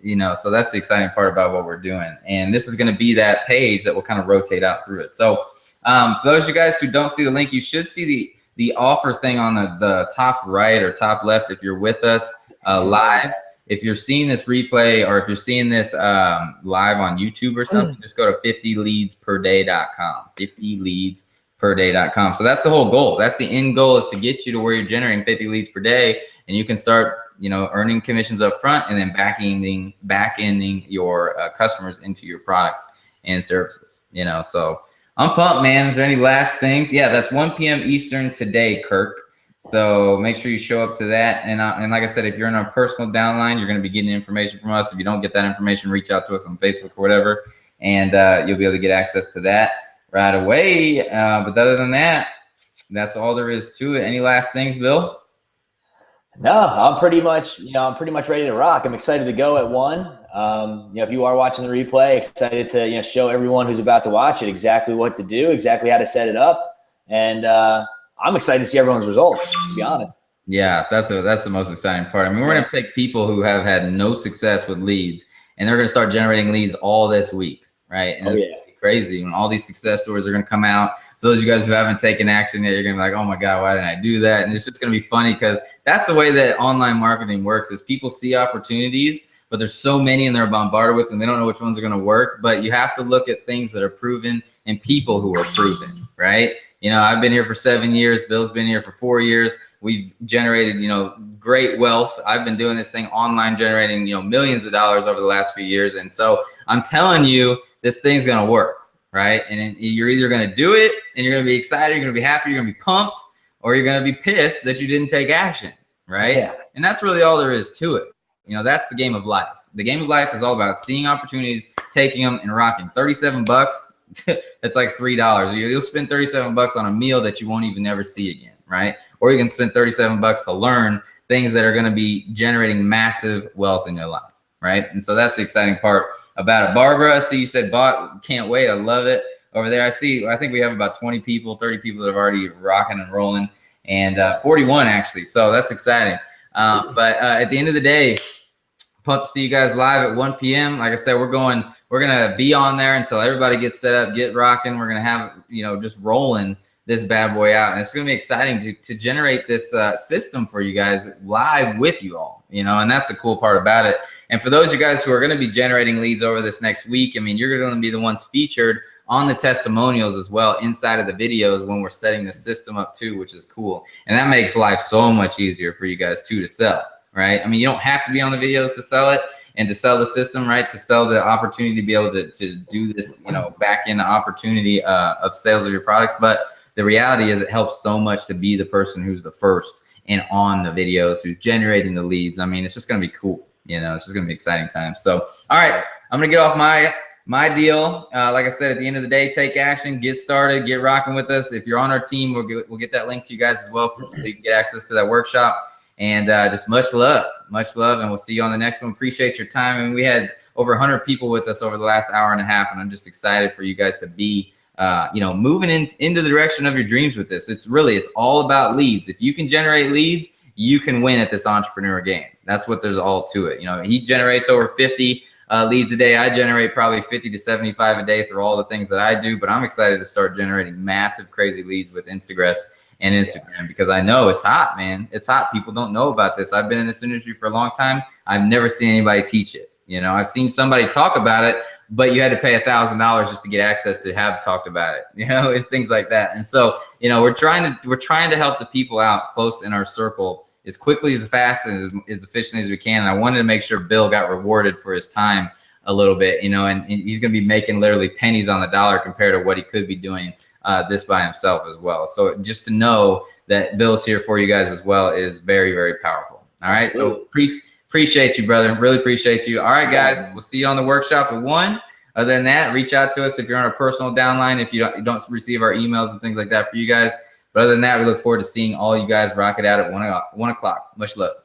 You know, so that's the exciting part about what we're doing. And this is going to be that page that will kind of rotate out through it. So for those of you guys who don't see the link, you should see the offer thing on the top right or top left if you're with us live. If you're seeing this replay or if you're seeing this live on YouTube or something, just go to 50leadsperday.com, 50leadsperday.com. So that's the whole goal. That's the end goal, is to get you to where you're generating 50 leads per day, and you can start, you know, earning commissions up front and then back-ending your customers into your products and services, you know. So I'm pumped, man. Is there any last things? Yeah, that's 1 p.m. Eastern today, Kirk. So make sure you show up to that. And like I said, if you're in our personal downline, you're going to be getting information from us. If you don't get that information, reach out to us on Facebook or whatever, and you'll be able to get access to that right away. But other than that, that's all there is to it. Any last things, Bill? No, I'm pretty much ready to rock. I'm excited to go at 1. If you are watching the replay, excited to, show everyone who's about to watch it exactly what to do, exactly how to set it up. And I'm excited to see everyone's results, to be honest. Yeah, that's the most exciting part. I mean, we're going to take people who have had no success with leads, and they're going to start generating leads all this week, right? And it's crazy when all these success stories are going to come out. For those of you guys who haven't taken action yet, you're going to be like, oh my God, why didn't I do that? And it's just going to be funny because that's the way that online marketing works is people see opportunities, but there's so many and they're bombarded with them. They don't know which ones are going to work, but you have to look at things that are proven and people who are proven, right? I've been here for 7 years. Bill's been here for 4 years. We've generated, great wealth. I've been doing this thing online, generating, millions of dollars over the last few years. And so I'm telling you, this thing's going to work, right? And you're either going to do it and you're going to be excited, you're going to be happy, you're going to be pumped, or you're going to be pissed that you didn't take action, right? Yeah. And that's really all there is to it. That's the game of life. The game of life is all about seeing opportunities, taking them, and rocking. $37. That's like $3. You'll spend $37 on a meal that you won't even ever see again, right? Or you can spend $37 to learn things that are going to be generating massive wealth in your life, right? And so that's the exciting part about it. Barbara, I see you said bought. Can't wait. I love it. Over there, I think we have about 20 people, 30 people that have already rocking and rolling, and 41 actually. So that's exciting. But at the end of the day, pumped to see you guys live at 1 p.m. Like I said, we're going to be on there until everybody gets set up, get rocking. We're going to have, just rolling this bad boy out. And it's going to be exciting to generate this system for you guys live with you all, and that's the cool part about it. And for those of you guys who are going to be generating leads over this next week, I mean, you're going to be the ones featured on the testimonials as well inside of the videos when we're setting the system up too, which is cool. And that makes life so much easier for you guys too to sell, right? I mean, you don't have to be on the videos to sell it and to sell the system, right? To sell the opportunity to be able to do this, back end opportunity of sales of your products. But the reality is it helps so much to be the person who's the first and on the videos, who's generating the leads. I mean, it's just going to be cool. It's just going to be exciting times. So, all right, I'm going to get off my deal. Like I said, at the end of the day, take action, get started, get rocking with us. If you're on our team, we'll get that link to you guys as well so you can get access to that workshop. And just much love, and we'll see you on the next one. Appreciate your time. And we had over 100 people with us over the last hour and a half, and I'm just excited for you guys to be moving into the direction of your dreams with this. It's all about leads. If you can generate leads, you can win at this entrepreneur game. That's what there's all to it. He generates over 50 leads a day. I generate probably 50 to 75 a day through all the things that I do, but I'm excited to start generating massive, crazy leads with Instagram because I know it's hot, man. It's hot. People don't know about this. I've been in this industry for a long time. I've never seen anybody teach it. I've seen somebody talk about it, but you had to pay $1,000 just to get access to have talked about it, and things like that. And so, we're trying to help the people out close in our circle as quickly, as fast, and as efficiently as we can. And I wanted to make sure Bill got rewarded for his time a little bit, and he's going to be making literally pennies on the dollar compared to what he could be doing this by himself as well. So just to know that Bill's here for you guys as well is very, very powerful. All right. Absolutely. So appreciate you, brother. Really appreciate you. All right, guys, we'll see you on the workshop at 1. Other than that, reach out to us if you're on our personal downline, if you don't receive our emails and things like that for you guys. But other than that, we look forward to seeing all you guys rock it out at 1 o'clock. Much love.